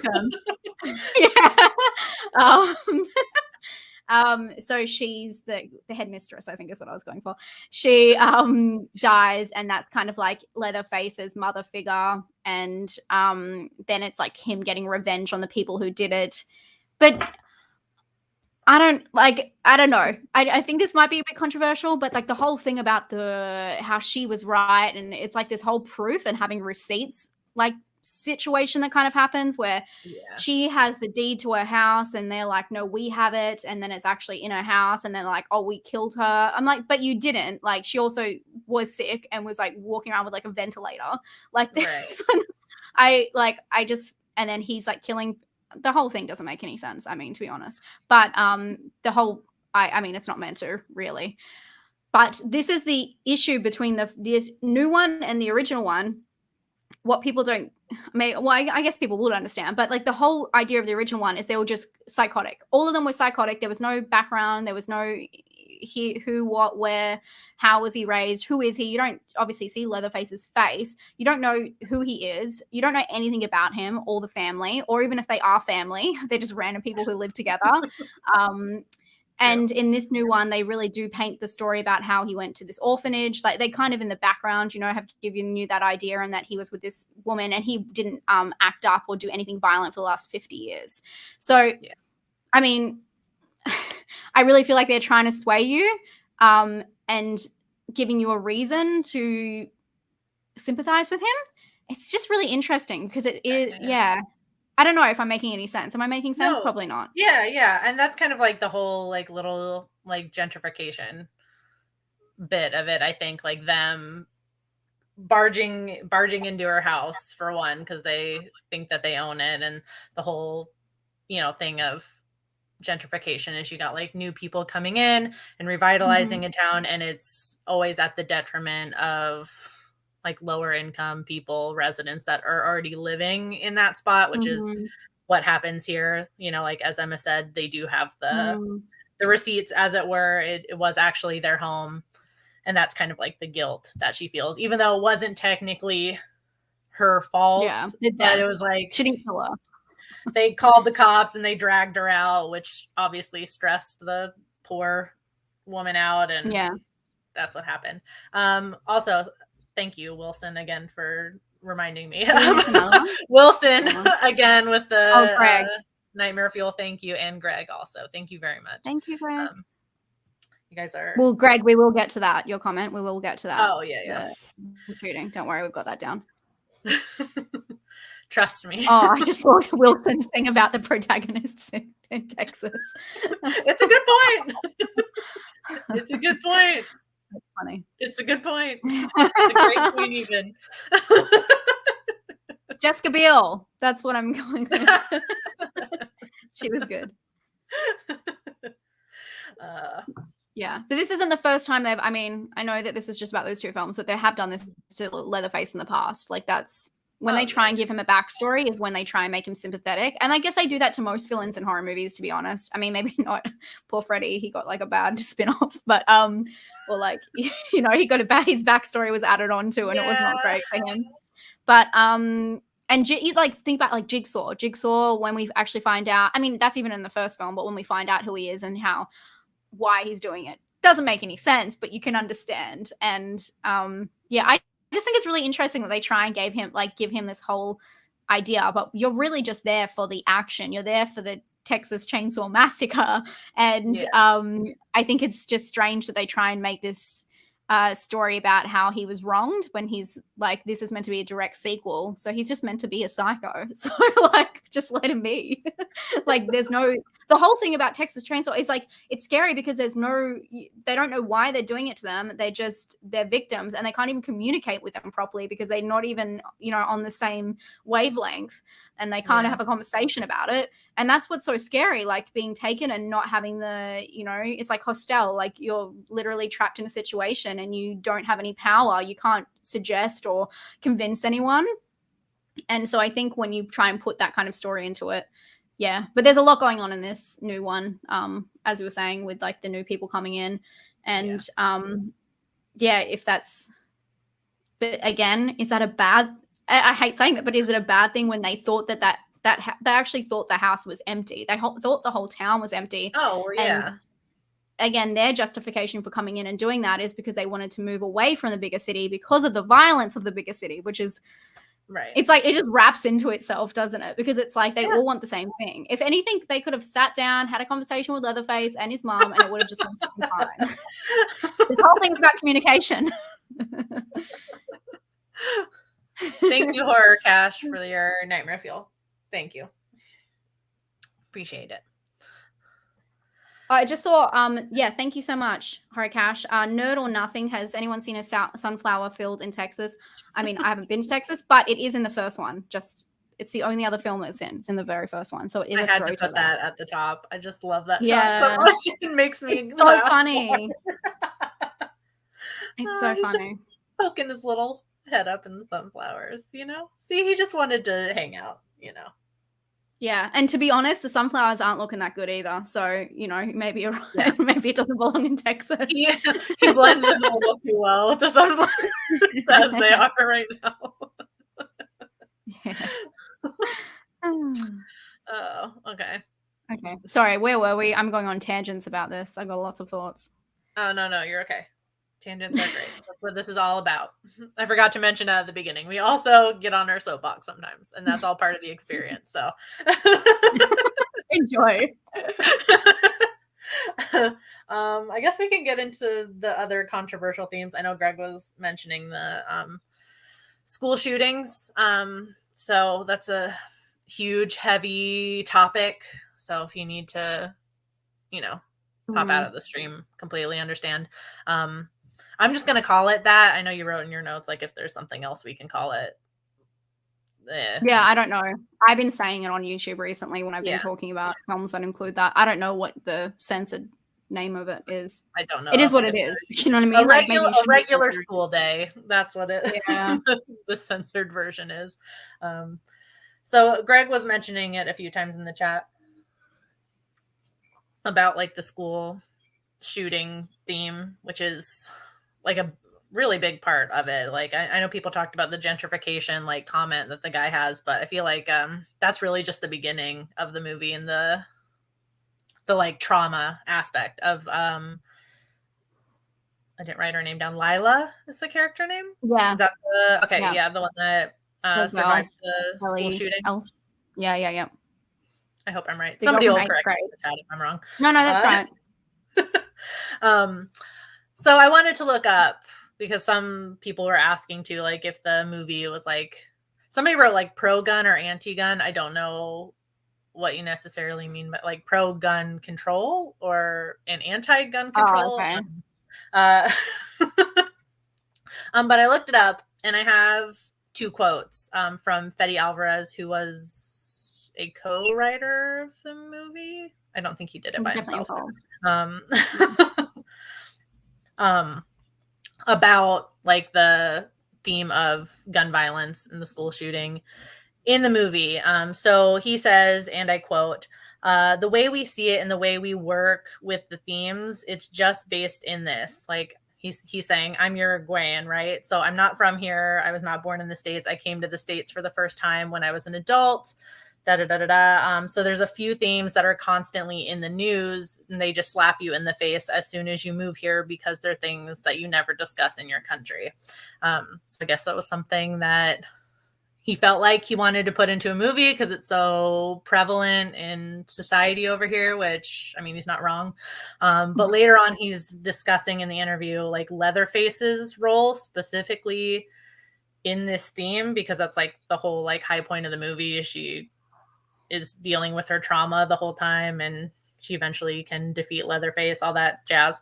C: So she's the headmistress, I think is what I was going for. She dies, and that's kind of like Leatherface's mother figure, and then it's like him getting revenge on the people who did it. But I don't know. I think this might be a bit controversial, but like the whole thing about how she was right, and it's like this whole proof and having receipts like situation that kind of happens where she has the deed to her house and they're like, no, we have it, and then it's actually in her house, and then like, oh, we killed her. I'm like, but you didn't. Like, she also was sick and was like walking around with like a ventilator like this. Right. And then he's like killing. The whole thing doesn't make any sense, I mean, to be honest. But the whole I mean, it's not meant to, really. But this is the issue between this new one and the original one. What people don't, I guess people would understand, but like the whole idea of the original one is they were just psychotic. All of them were psychotic. There was no background. There was no who, what, where, how was he raised? Who is he? You don't obviously see Leatherface's face. You don't know who he is. You don't know anything about him or the family, or even if they are family, they're just random people who live together. And in this new one, they really do paint the story about how he went to this orphanage. Like, they kind of in the background, you know, have given you that idea, and that he was with this woman and he didn't act up or do anything violent for the last 50 years. So, I mean, I really feel like they're trying to sway you and giving you a reason to sympathize with him. It's just really interesting because I don't know if I'm making any sense. Am I making sense? No. Probably not.
B: Yeah. And that's kind of like the whole like little like gentrification bit of it. I think like them barging into her house for one, because they think that they own it, and the whole, you know, thing of gentrification is you got like new people coming in and revitalizing a town, and it's always at the detriment of like lower income people, residents that are already living in that spot, which is what happens here. You know, like as Emma said, they do have the receipts, as it were. It was actually their home. And that's kind of like the guilt that she feels, even though it wasn't technically her fault.
C: Yeah,
B: but it was like,
C: she didn't kill her.
B: They called the cops and they dragged her out, which obviously stressed the poor woman out. And that's what happened. Also, thank you, Wilson, again for reminding me. Wilson, again, with the Nightmare Fuel. Thank you. And Greg also. Thank you very much.
C: Thank you, Greg.
B: You guys are...
C: Well, Greg, we will get to that. Your comment. We will get to that.
B: Oh, yeah.
C: The shooting. Don't worry. We've got that down.
B: Trust me.
C: Oh, I just thought Wilson's thing about the protagonists in Texas.
B: It's a good point. It's a good point.
C: That's funny.
B: It's a good point. It's a great point, even.
C: Jessica Biel. That's what I'm going with. She was good. Yeah, but this isn't the first time I mean, I know that this is just about those two films, but they have done this to Leatherface in the past. Like, that's when they try and give him a backstory, is when they try and make him sympathetic. And I guess they do that to most villains in horror movies, to be honest. I mean, maybe not poor Freddy. He got like a bad spin-off, but or like, you know, he got his backstory was added on to, and it was not great for him. But and like, think about like Jigsaw, when we actually find out, I mean, that's even in the first film, but when we find out who he is and why he's doing it, doesn't make any sense, but you can understand. And I just think it's really interesting that they try and give him this whole idea, but you're really just there for the action. You're there for the Texas Chainsaw Massacre. And I think it's just strange that they try and make this story about how he was wronged, when he's like, this is meant to be a direct sequel. So he's just meant to be a psycho. So like, just let him be. Like, the whole thing about Texas Chainsaw is like, it's scary because they don't know why they're doing it to them. They're victims, and they can't even communicate with them properly because they're not even, you know, on the same wavelength, and they can't have a conversation about it. And that's what's so scary, like being taken and not having it's like Hostel, like you're literally trapped in a situation and you don't have any power. You can't suggest or convince anyone. And so I think when you try and put that kind of story into it, but there's a lot going on in this new one, as we were saying, with like the new people coming in, and if that's, but again, is that a bad? I hate saying that, but is it a bad thing when they thought that they actually thought the house was empty? They thought the whole town was empty.
B: Oh yeah.
C: And again, their justification for coming in and doing that is because they wanted to move away from the bigger city because of the violence of the bigger city, which is.
B: Right.
C: It's like it just wraps into itself, doesn't it? Because it's like they all want the same thing. If anything, they could have sat down, had a conversation with Leatherface and his mom, and it would have just been fine. This whole thing's about communication.
B: Thank you, Horror Cash, for your nightmare fuel. Thank you. Appreciate it.
C: I just saw, thank you so much, Horror Cash. Nerd or Nothing, has anyone seen a sunflower field in Texas? I mean, I haven't been to Texas, but it is in the first one. It's the only other film it's in. It's in the very first one. So it is
B: I had to put that at the top. I just love that shot so much. It makes me
C: it's so funny. It's so funny.
B: Poking his little head up in the sunflowers, you know? See, he just wanted to hang out, you know?
C: Yeah, and to be honest, the sunflowers aren't looking that good either. So, you know, maybe you're right. Maybe it doesn't belong in Texas.
B: Yeah, he blends in a little too well with the sunflowers as they are right now.
C: Yeah.
B: Oh, okay.
C: Okay. Sorry, where were we? I'm going on tangents about this. I got lots of thoughts.
B: Oh, no, you're okay. Tangents are great. That's what this is all about. I forgot to mention at the beginning. We also get on our soapbox sometimes, and that's all part of the experience. So
C: enjoy.
B: I guess we can get into the other controversial themes. I know Greg was mentioning the school shootings. So that's a huge, heavy topic. So if you need to, you know, pop out of the stream, completely understand. I'm just going to call it that. I know you wrote in your notes, like, if there's something else we can call it.
C: Yeah, I don't know. I've been saying it on YouTube recently when I've been talking about films that include that. I don't know what the censored name of it is.
B: I don't know.
C: It is what it is. You know what I mean?
B: A regular school day. That's what it.
C: Yeah.
B: The censored version is. So Greg was mentioning it a few times in the chat about like the school shooting theme, which is like a really big part of it. Like I know people talked about the gentrification like comment that the guy has, but I feel like that's really just the beginning of the movie and the like trauma aspect of I didn't write her name down. Lila is the character name.
C: Yeah.
B: Is that the okay? Yeah, the one that survived the school shooting.
C: Yeah.
B: I hope I'm right. Somebody will correct me in the chat if I'm wrong.
C: No, that's
B: right. So I wanted to look up because some people were asking too, like if the movie was like somebody wrote like pro-gun or anti-gun. I don't know what you necessarily mean, but like pro-gun control or an anti-gun control.
C: Oh, okay.
B: But I looked it up and I have two quotes from Fede Alvarez, who was a co-writer of the movie. I don't think he did it by himself. About like the theme of gun violence and the school shooting in the movie. So he says, and I quote, the way we see it and the way we work with the themes, it's just based in this. Like he's saying, I'm Uruguayan, right? So I'm not from here. I was not born in the States. I came to the States for the first time when I was an adult. So there's a few themes that are constantly in the news and they just slap you in the face as soon as you move here because they're things that you never discuss in your country. So I guess that was something that he felt like he wanted to put into a movie because it's so prevalent in society over here, which, I mean, he's not wrong. But later on, he's discussing in the interview, like Leatherface's role specifically in this theme, because that's like the whole like high point of the movie. She is dealing with her trauma the whole time and she eventually can defeat Leatherface, all that jazz.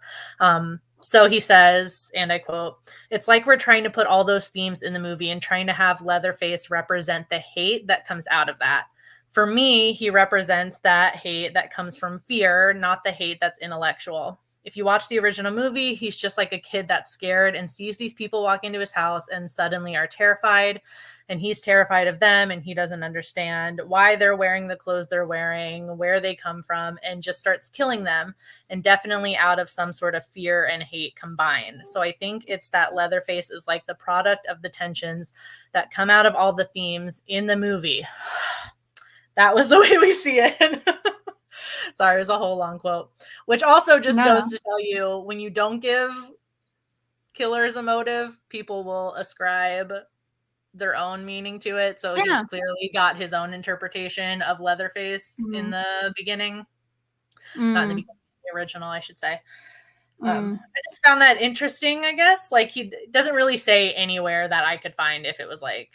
B: So he says, and I quote, it's like we're trying to put all those themes in the movie and trying to have Leatherface represent the hate that comes out of that. For me, he represents that hate that comes from fear, not the hate that's intellectual. If you watch the original movie, he's just like a kid that's scared and sees these people walk into his house and suddenly are terrified. And he's terrified of them and he doesn't understand why they're wearing the clothes they're wearing, where they come from, and just starts killing them. And definitely out of some sort of fear and hate combined. So I think it's that Leatherface is like the product of the tensions that come out of all the themes in the movie. That was the way we see it. Sorry, it was a whole long quote, which also just goes to tell you when you don't give killers a motive, people will ascribe their own meaning to it. So he's clearly got his own interpretation of Leatherface in the beginning. Not in the beginning, the original, I should say. I just found that interesting, I guess. Like he doesn't really say anywhere that I could find if it was like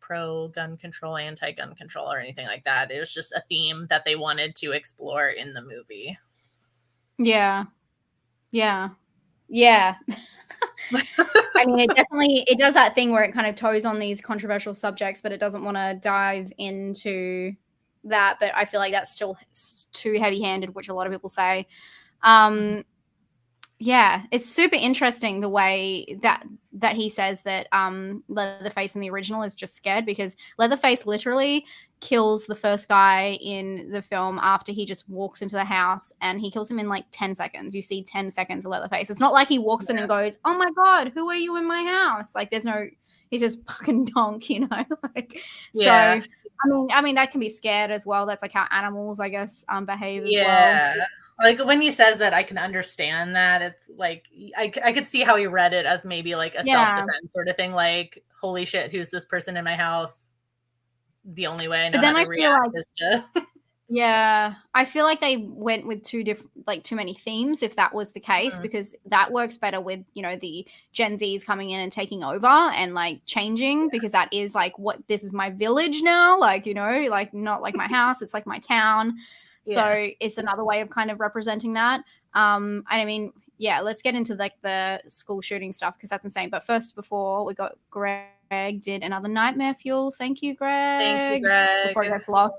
B: pro-gun control, anti-gun control, or anything like that. It was just a theme that they wanted to explore in the movie.
C: Yeah. I mean, it does that thing where it kind of toes on these controversial subjects, but it doesn't want to dive into that. But I feel like that's still too heavy-handed, which a lot of people say. Yeah, it's super interesting the way that he says that Leatherface in the original is just scared, because Leatherface literally kills the first guy in the film after he just walks into the house, and he kills him in like 10 seconds. You see 10 seconds of Leatherface. It's not like he walks in and goes, "Oh my God, who are you in my house?" Like there's no, he's just fucking donk, you know? Like,
B: Yeah.
C: So I mean that can be scared as well. That's like how animals, I guess, behave as well.
B: Like when he says that, I can understand that. It's like I could see how he read it as maybe like a self-defense sort of thing. Like, holy shit, who's this person in my house? The only way I know how to react is to.
C: Yeah, I feel like they went with too many themes, if that was the case, because that works better with, you know, the Gen Zs coming in and taking over and like changing, because that is like, what, this is my village now, like, you know, like not like my house, it's like my town. So it's another way of kind of representing that. And I mean, yeah, let's get into like the school shooting stuff, because that's insane. But first, before we got Greg did another nightmare fuel. Thank you, Greg.
B: Thank you, Greg.
C: Before it gets lost.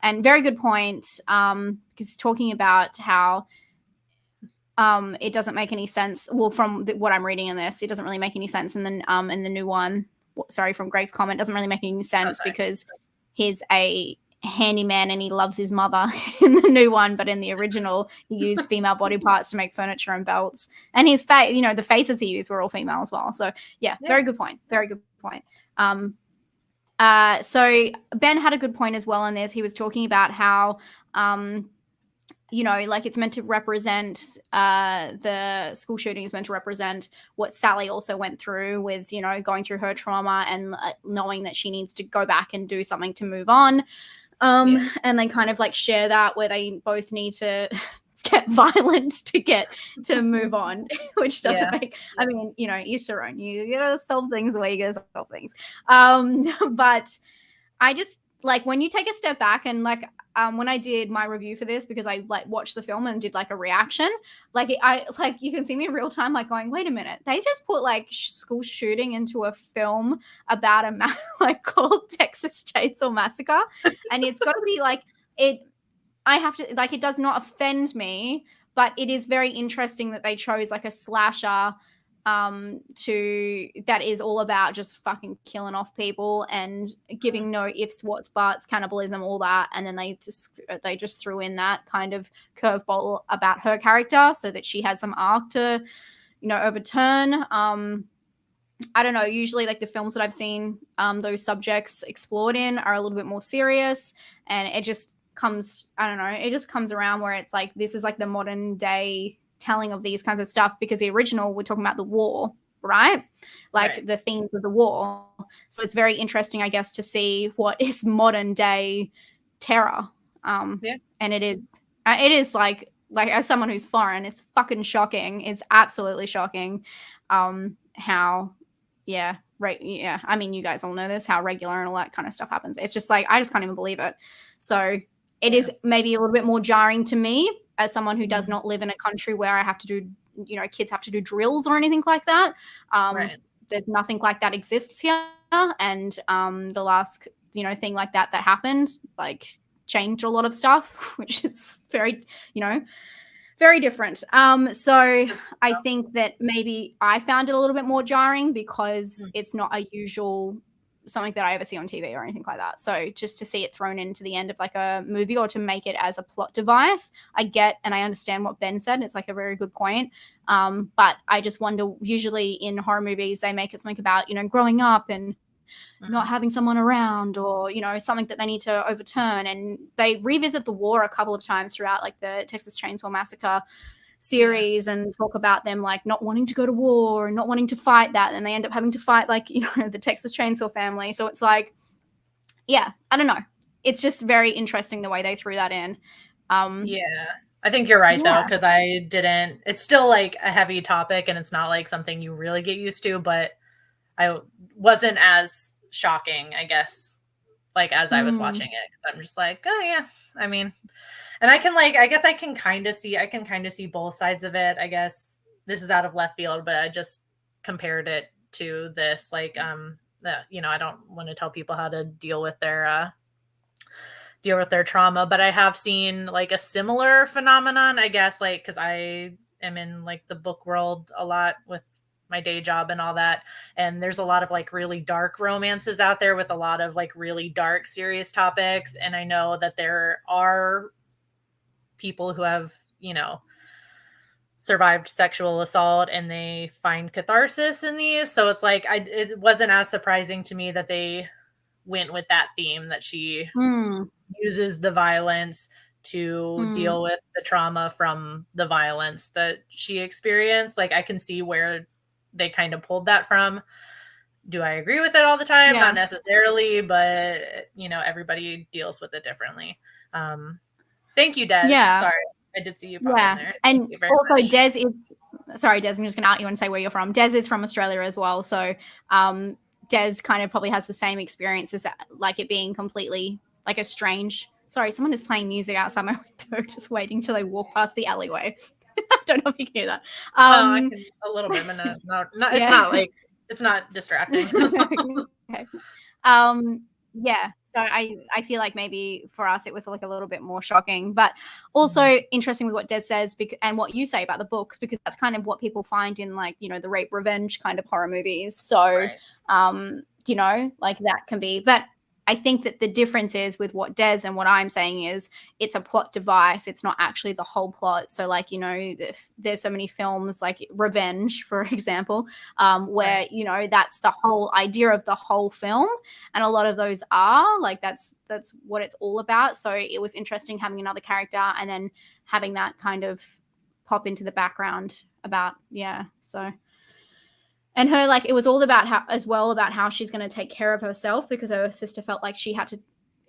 C: And very good point, because talking about how it doesn't make any sense. Well, from what I'm reading in this, it doesn't really make any sense. And then in the new one, sorry, from Greg's comment, doesn't really make any sense because he's a handyman and he loves his mother in the new one, but in the original he used female body parts to make furniture and belts, and his face, you know, the faces he used were all female as well. So yeah, very good point. So Ben had a good point as well in this. He was talking about how you know, like it's meant to represent the school shooting is meant to represent what Sally also went through with, you know, going through her trauma and knowing that she needs to go back and do something to move on. And they kind of like share that, where they both need to get violent to move on, which doesn't make, I mean, you know, each their own. You gotta solve things the way you gotta solve things. But I just like, when you take a step back and like when I did my review for this, because I like watched the film and did like a reaction, like I like, you can see me in real time like going, wait a minute, they just put like school shooting into a film about a like called Texas Chainsaw Massacre, and it's got to be like it. I have to like, it does not offend me, but it is very interesting that they chose like a slasher that is all about just fucking killing off people and giving no ifs, whats, buts, cannibalism, all that. And then they just threw in that kind of curveball about her character so that she had some arc to, you know, overturn. I don't know, usually like the films that I've seen those subjects explored in are a little bit more serious, and it just comes, I don't know, it just comes around where it's like, this is like the modern day telling of these kinds of stuff, because the original, we're talking about the war, right? Like the themes of the war. So it's very interesting, I guess, to see what is modern day terror. And it is like as someone who's foreign, it's fucking shocking. It's absolutely shocking how, I mean, you guys all know this, how regular and all that kind of stuff happens. It's just like, I just can't even believe it. So it is maybe a little bit more jarring to me as someone who does not live in a country where I have to do, you know, kids have to do drills or anything like that. There's nothing like that exists here. And the last, you know, thing like that happened, like, changed a lot of stuff, which is very, you know, very different. So I think that maybe I found it a little bit more jarring because it's not a usual something that I ever see on TV or anything like that. So just to see it thrown into the end of like a movie, or to make it as a plot device, I get and I understand what Ben said. It's like a very good point. But I just wonder, usually in horror movies, they make it something about, you know, growing up and not having someone around, or, you know, something that they need to overturn. And they revisit the war a couple of times throughout like the Texas Chainsaw Massacre series and talk about them like not wanting to go to war and not wanting to fight that, and they end up having to fight, like, you know, the Texas Chainsaw family. So it's like, I don't know, it's just very interesting the way they threw that in.
B: I think you're right though, because it's still like a heavy topic and it's not like something you really get used to, but I wasn't as shocking, I guess, like as I was watching it. I'm just like, oh yeah, I mean, and I guess I can kind of see both sides of it. I guess this is out of left field, but I just compared it to this, like, you know, I don't want to tell people how to deal with their trauma, but I have seen like a similar phenomenon, I guess, like, because I am in like the book world a lot with my day job and all that, and there's a lot of like really dark romances out there with a lot of like really dark serious topics, and I know that there are people who have, you know, survived sexual assault and they find catharsis in these, so it's like it wasn't as surprising to me that they went with that theme, that she uses the violence to deal with the trauma from the violence that she experienced. Like, I can see where they kind of pulled that from. Do I agree with it all the time? Not necessarily, but you know, everybody deals with it differently. Thank you, Des. Sorry, I did see you pop in there.
C: And also much. Des is, sorry, Des, I'm just going to out you and say where you're from. Des is from Australia as well. So Des kind of probably has the same experience as like it being completely like a strange. Sorry, someone is playing music outside my window, just waiting till they walk past the alleyway. I don't know if you can hear that.
B: No, I can a little bit, but it's not like, it's not distracting.
C: Okay. Yeah. So I feel like maybe for us it was like a little bit more shocking, but also interesting with what Des says and what you say about the books, because that's kind of what people find in like, you know, the rape revenge kind of horror movies. So, you know, like that can be, but I think that the difference is with what Des and what I'm saying is it's a plot device. It's not actually the whole plot. So like, you know, there's so many films like Revenge, for example, where, you know, that's the whole idea of the whole film. And a lot of those are like, that's what it's all about. So it was interesting having another character and then having that kind of pop into the background about, so. And her, like, it was all about how she's going to take care of herself, because her sister felt like she had to,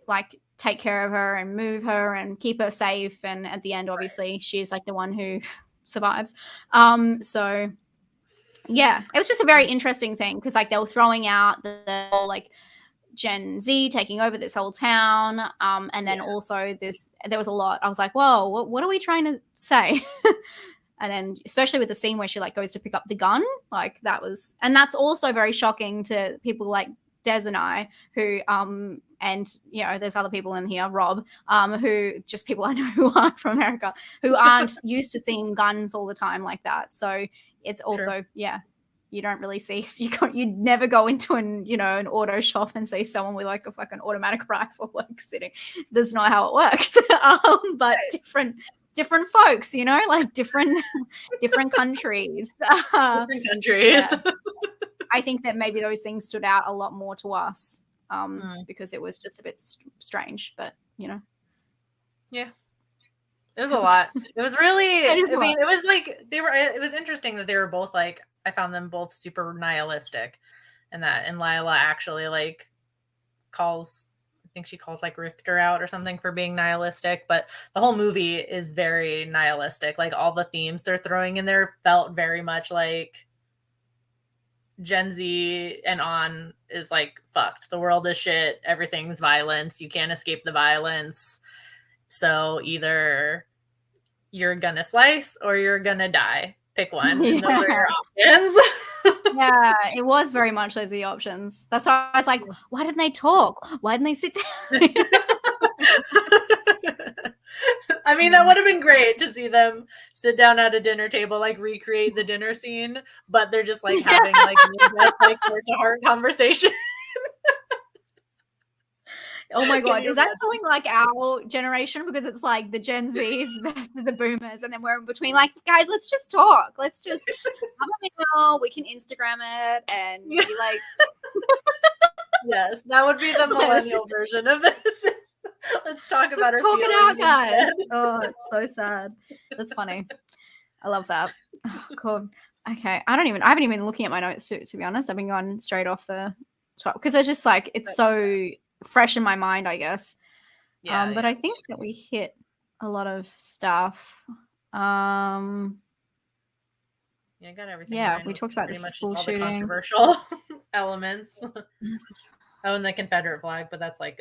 C: like, take care of her and move her and keep her safe. And at the end, obviously, she's, like, the one who survives. So, yeah, it was just a very interesting thing because, like, they were throwing out the whole, like, Gen Z taking over this whole town. And then also there was a lot. I was like, whoa, what are we trying to say? And then especially with the scene where she like goes to pick up the gun, like and that's also very shocking to people like Des and I, who, and you know, there's other people in here, Rob, who just people I know who aren't from America, who aren't used to seeing guns all the time like that. So it's also, you don't really see, you never go into an auto shop and see someone with like a fucking automatic rifle like sitting. That's not how it works. But different folks, you know, like different countries.
B: Different countries.
C: Yeah. I think that maybe those things stood out a lot more to us because it was just a bit strange, but you know.
B: Yeah. It was a lot. It was really, it was like it was interesting that they were both like, I found them both super nihilistic, and Lila actually like I think she calls like Richter out or something for being nihilistic, but the whole movie is very nihilistic. Like all the themes they're throwing in there felt very much like Gen Z and on is like fucked. The world is shit. Everything's violence. You can't escape the violence. So either you're gonna slice or you're gonna die. Pick one. And those are your options.
C: Yeah, it was very much those are the options. That's why I was like, why didn't they talk? Why didn't they sit down?
B: I mean, that would have been great to see them sit down at a dinner table, like recreate the dinner scene, but they're just like having like heart-to-heart conversation.
C: Oh my God, is that something like our generation? Because it's like the Gen Zs versus the boomers, and then we're in between like, guys, let's just talk. Let's just have a meal. We can Instagram it and be like.
B: Yes, that would be the millennial version of this. Let's talk about
C: Let's talk it out, guys. Oh, it's so sad. That's funny. I love that. Oh, cool. Okay. I haven't even been looking at my notes to be honest. I've been going straight off the top because it's just like, it's so fresh in my mind, I guess. But I think that we hit a lot of stuff.
B: Yeah, got everything.
C: Yeah, we talked about the school shooting.
B: Controversial elements. Oh, and the Confederate flag, but that's like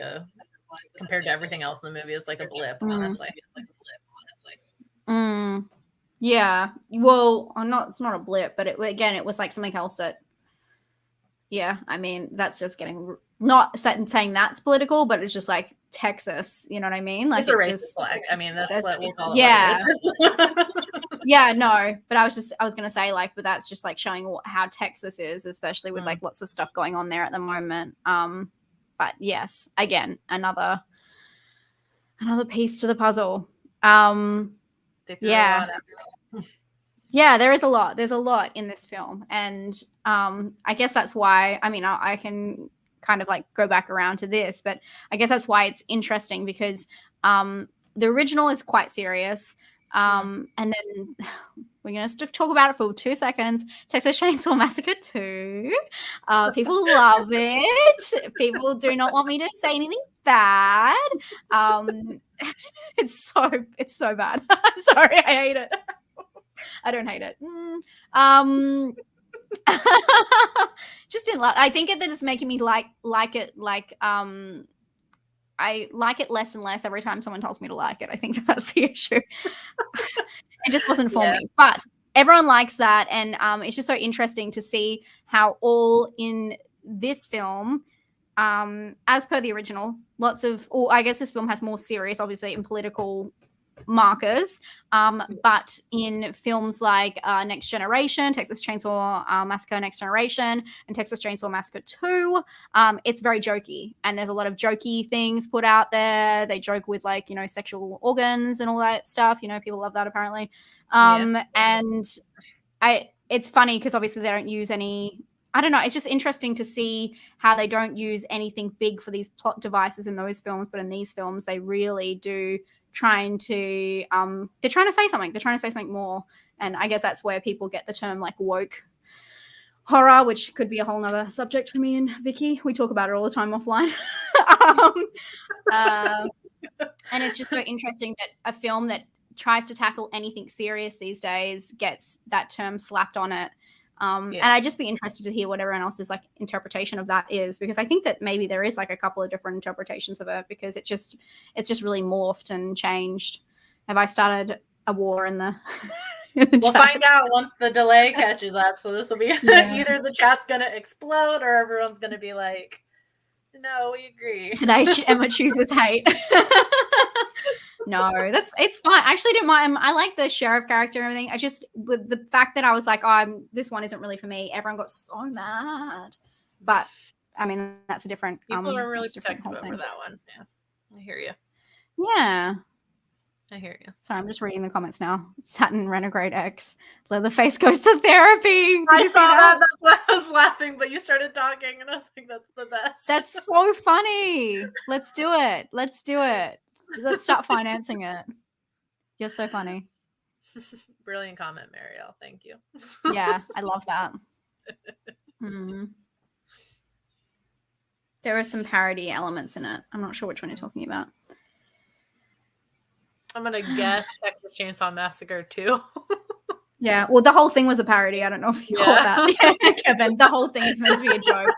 B: compared to everything else in the movie, it's like a blip, honestly.
C: Yeah. Well, it's not a blip, but it was like something else that, yeah, I mean, that's just getting, not saying that's political, but it's just like Texas, you know what I mean? Like
B: it's a racist flag. I mean, that's what we'll call it.
C: Yeah.
B: What it is.
C: Yeah, no, but I was going to say, like, but that's just like showing how Texas is, especially with like lots of stuff going on there at the moment. But yes, again, another piece to the puzzle. Yeah. Yeah, there is a lot. There's a lot in this film. And I guess that's why, I mean, I can kind of like go back around to this, but I guess that's why it's interesting because the original is quite serious. And then we're going to talk about it for 2 seconds. Texas Chainsaw Massacre 2. People love it. People do not want me to say anything bad. It's so bad. I'm sorry, I hate it. I don't hate it. Just didn't like. I think that it's making me like it. Like I like it less and less every time someone tells me to like it. I think that's the issue. It just wasn't for me. But everyone likes that, and it's just so interesting to see how all in this film, as per the original, lots of. Or I guess this film has more serious, obviously, and political markers, but in films like Next Generation, Texas Chainsaw Massacre Next Generation, and Texas Chainsaw Massacre 2, it's very jokey, and there's a lot of jokey things put out there. They joke with, like, you know, sexual organs and all that stuff. You know, people love that apparently. And it's funny because obviously they don't use any, I don't know, it's just interesting to see how they don't use anything big for these plot devices in those films, but in these films they really do they're trying to say something. They're trying to say something more. And I guess that's where people get the term like woke horror, which could be a whole nother subject for me and Vicky. We talk about it all the time offline. And it's just so interesting that a film that tries to tackle anything serious these days gets that term slapped on it. And I'd just be interested to hear what everyone else's like interpretation of that is, because I think that maybe there is like a couple of different interpretations of it, because it's just really morphed and changed. Have I started a war in the
B: we'll find out once the delay catches up. So this will be either the chat's gonna explode or everyone's gonna be like, no, we agree.
C: Today Emma chooses hate. No, it's fine. I actually didn't mind. I like the sheriff character and everything. I just, with the fact that I was like, oh, this one isn't really for me. Everyone got so mad. But I mean, that's a different.
B: People are really protective over that one. Yeah, I hear you.
C: Yeah,
B: I hear you.
C: Sorry, I'm just reading the comments now. Satin Renegade X. Leatherface goes to therapy.
B: I saw that. That's why I was laughing, but you started talking, and I was like, that's the best.
C: That's so funny. Let's do it. Let's start financing it. You're so funny.
B: Brilliant comment, Marielle. Thank you.
C: Yeah, I love that. There are some parody elements in it. I'm not sure which one you're talking about.
B: I'm going to guess Texas Chainsaw Massacre 2.
C: Yeah, well, the whole thing was a parody. I don't know if you caught that. Kevin, the whole thing is meant to be a joke.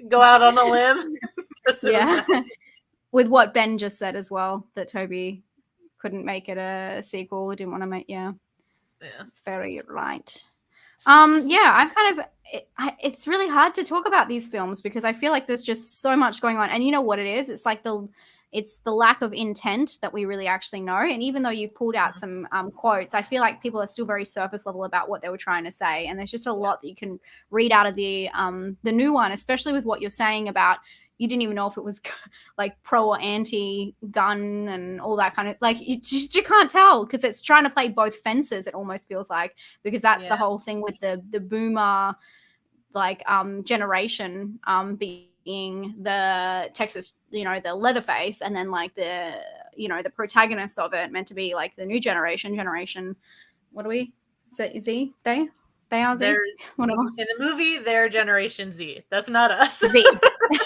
B: Go out on a limb.
C: Yeah. With what Ben just said as well, that Toby couldn't make it a sequel, didn't want to make, it's very right. I'm kind of, it's really hard to talk about these films because I feel like there's just so much going on. And you know what it is? It's like it's the lack of intent that we really actually know. And even though you've pulled out some quotes, I feel like people are still very surface level about what they were trying to say. And there's just a lot that you can read out of the new one, especially with what you're saying about, you didn't even know if it was like pro or anti-gun and all that kind of, like, you can't tell because it's trying to play both fences, it almost feels like, because that's the whole thing with the boomer, like, generation being the Texas, the Leatherface, and then like the protagonists of it meant to be like the new generation. What are we? Z? They are Z? Whatever.
B: In the movie, they're Generation Z. That's not us.
C: Z.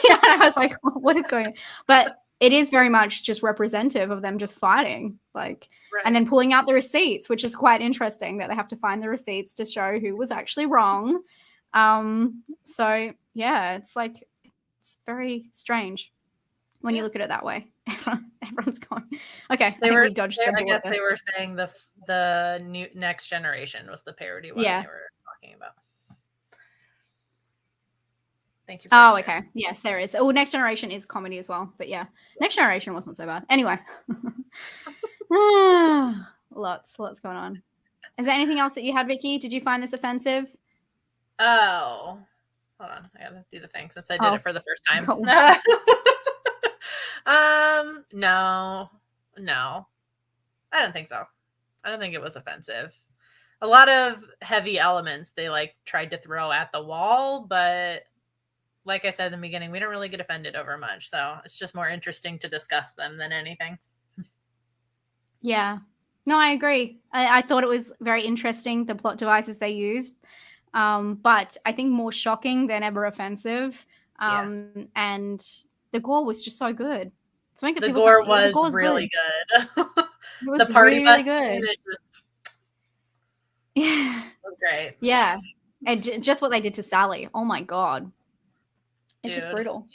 C: Yeah, I was like, what is going on? But it is very much just representative of them just fighting, like, and then pulling out the receipts, which is quite interesting that they have to find the receipts to show who was actually wrong. So yeah, it's like, It's very strange when you look at it that way. Everyone's going, okay,
B: I
C: dodged
B: I guess they were saying the new Next Generation was the parody one they were talking about. Thank you.
C: Oh, okay. Yes, there is. Oh, Next Generation is comedy as well. But yeah, Next Generation wasn't so bad. Anyway. Lots going on. Is there anything else that you had, Vicky? Did you find this offensive?
B: Oh, hold on. I gotta do the thing since I did it for the first time. No. I don't think so. I don't think it was offensive. A lot of heavy elements they like tried to throw at the wall, but like I said in the beginning, we don't really get offended over much. So it's just more interesting to discuss them than anything.
C: Yeah. No, I agree. I thought it was very interesting, the plot devices they used. But I think more shocking than ever offensive. And the gore was just so good.
B: The gore was really good.
C: It was the party really good. Yeah.
B: It was great.
C: Yeah. And just what they did to Sally. Oh my God. It's just brutal.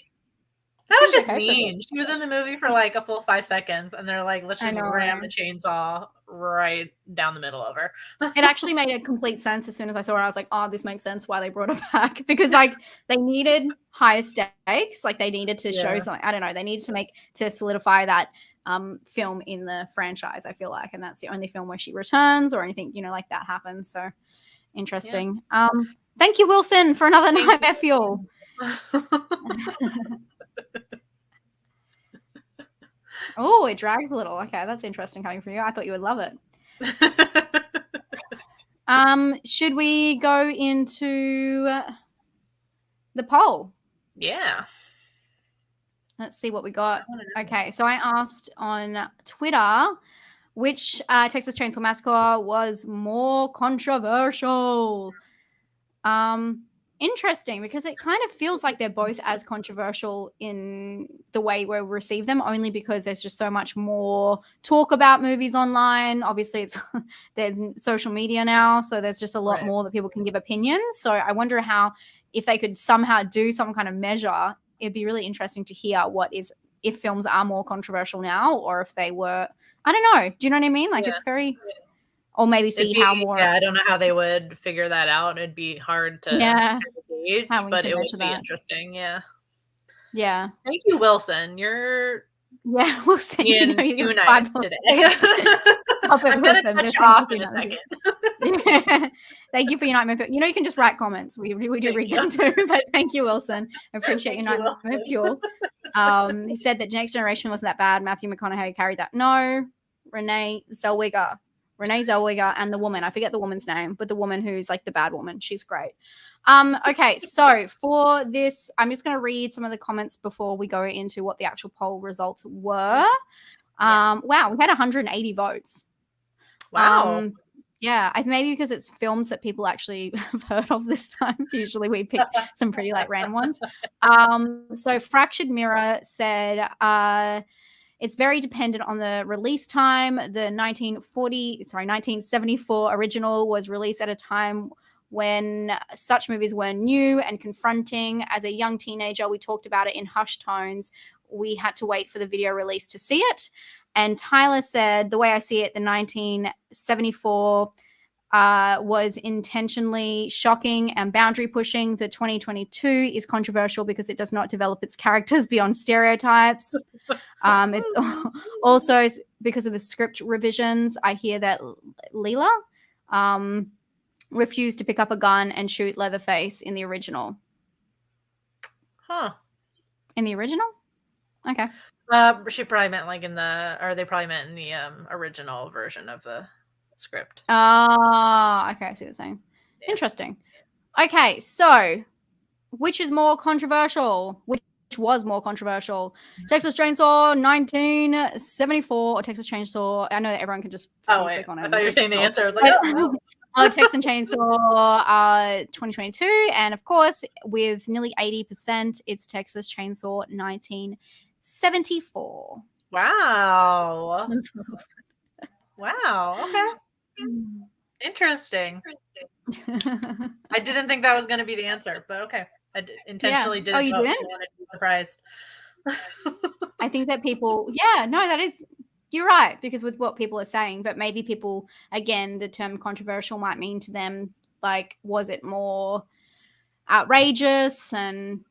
B: That was just mean. She was in the movie for like a full 5 seconds, and they're like, let's just ram a chainsaw right down the middle of her.
C: It actually made a complete sense as soon as I saw it. I was like, oh, this makes sense why they brought her back. Because like they needed higher stakes. Like they needed to show something. I don't know. They needed to solidify that film in the franchise, I feel like. And that's the only film where she returns or anything, like that happens. So interesting. Yeah. Thank you, Wilson, for another Nightmare Fuel. Oh, it drags a little. Okay, that's interesting coming from you. I thought you would love it. Should we go into the poll?
B: Yeah.
C: Let's see what we got. Okay, so I asked on Twitter which Texas Chainsaw Massacre was more controversial. Interesting, because it kind of feels like they're both as controversial in the way we receive them, only because there's just so much more talk about movies online. Obviously, there's social media now, so there's just a lot more that people can give opinions. So I wonder if they could somehow do some kind of measure, it'd be really interesting to hear if films are more controversial now, or if they were, I don't know. Do you know what I mean? Like it's very... Or maybe how more...
B: Yeah, I don't know how they would figure that out. It'd be hard to gauge, but it would be interesting. Yeah.
C: Yeah.
B: Thank you, Wilson. You're...
C: Yeah, Wilson.
B: Being too nice today. I'm going to touch off in a second.
C: Yeah. Thank you for your Nightmare Fuel. You can just write comments. We do read them too, but thank you, Wilson. I appreciate your Nightmare Fuel. He said that Next Generation wasn't that bad. Matthew McConaughey carried that. No. Renee Zellweger and the woman, I forget the woman's name, but the woman who's like the bad woman, she's great. Okay, so for this, I'm just going to read some of the comments before we go into what the actual poll results were. Wow, we had 180 votes.
B: Wow.
C: Yeah, maybe because it's films that people actually have heard of this time. Usually we pick some pretty like random ones. So Fractured Mirror said, it's very dependent on the release time. The 1974 original was released at a time when such movies were new and confronting. As a young teenager, we talked about it in hushed tones. We had to wait for the video release to see it. And Tyler said, the way I see it, the 1974 was intentionally shocking and boundary pushing. The 2022 is controversial because it does not develop its characters beyond stereotypes. It's also because of the script revisions. I hear that Leela refused to pick up a gun and shoot Leatherface in the original.
B: Huh.
C: In the original? Okay.
B: She probably meant they probably meant in the original version of the script.
C: Okay, I see what you're saying. Yeah. Interesting. Okay, so which is more controversial? Which was more controversial? Texas Chainsaw 1974 or Texas Chainsaw? I know that everyone can just click on it.
B: I thought you were saying the answer. I was like,
C: Texas Chainsaw 2022, and of course, with nearly 80%, it's Texas Chainsaw 1974.
B: Wow. Wow. Okay. Interesting. I didn't think that was going to be the answer, but okay. Intentionally didn't.
C: Oh, you
B: vote.
C: didn't?
B: I wanted to be surprised.
C: I think that people, that is, you're right, because with what people are saying, but maybe people, again, the term controversial might mean to them, like, was it more outrageous, and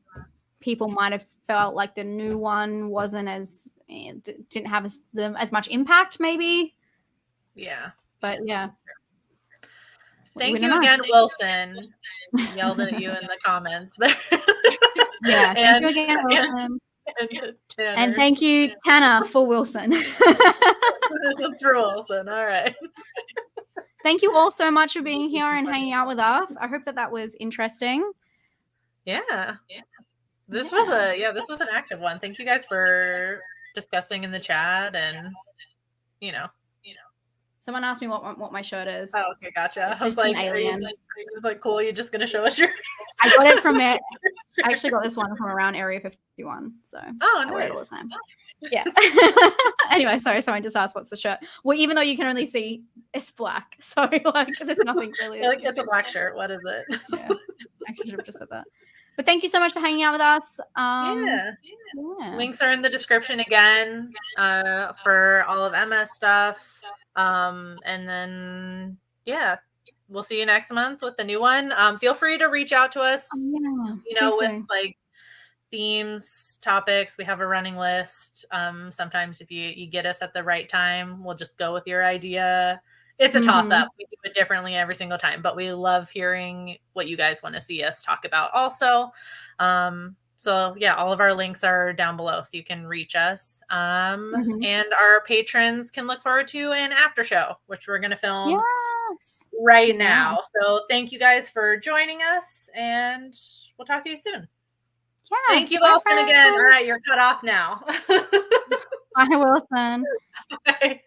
C: people might have felt like the new one wasn't as, didn't have as much impact, maybe.
B: Yeah.
C: But yeah.
B: Thank you again, Wilson. Yelled at you in the comments there.
C: Yeah, thank you again, Wilson. And thank you, Tanner, for Wilson.
B: That's for Wilson. All right.
C: Thank you all so much for being here and hanging out with us. I hope that was interesting.
B: Yeah. This was an active one. Thank you guys for discussing in the chat, and
C: Someone asked me what my shirt is.
B: Oh, okay, gotcha.
C: I was like, alien.
B: Like, cool, you're just gonna show us your
C: I got it from it. I actually got this one from around Area 51. So
B: I
C: wear it all the time. Yeah. Anyway, sorry, someone just asked what's the shirt. Well, even though you can only see it's black. So like there's nothing really.
B: Like, it's a black shirt. What is it?
C: Yeah. I should have just said that. But thank you so much for hanging out with us.
B: Yeah. Links are in the description again for all of Emma's stuff. And then, we'll see you next month with the new one. Feel free to reach out to us, with like themes, topics. We have a running list. Sometimes if you get us at the right time, we'll just go with your idea. It's a toss-up. We do it differently every single time, but we love hearing what you guys want to see us talk about also. So all of our links are down below, so you can reach us. And our patrons can look forward to an after show, which we're going to film right now. So thank you guys for joining us, and we'll talk to you soon. Yeah. Thank you, Wilson, again. All right, you're cut off now.
C: Bye, Wilson.
B: Bye.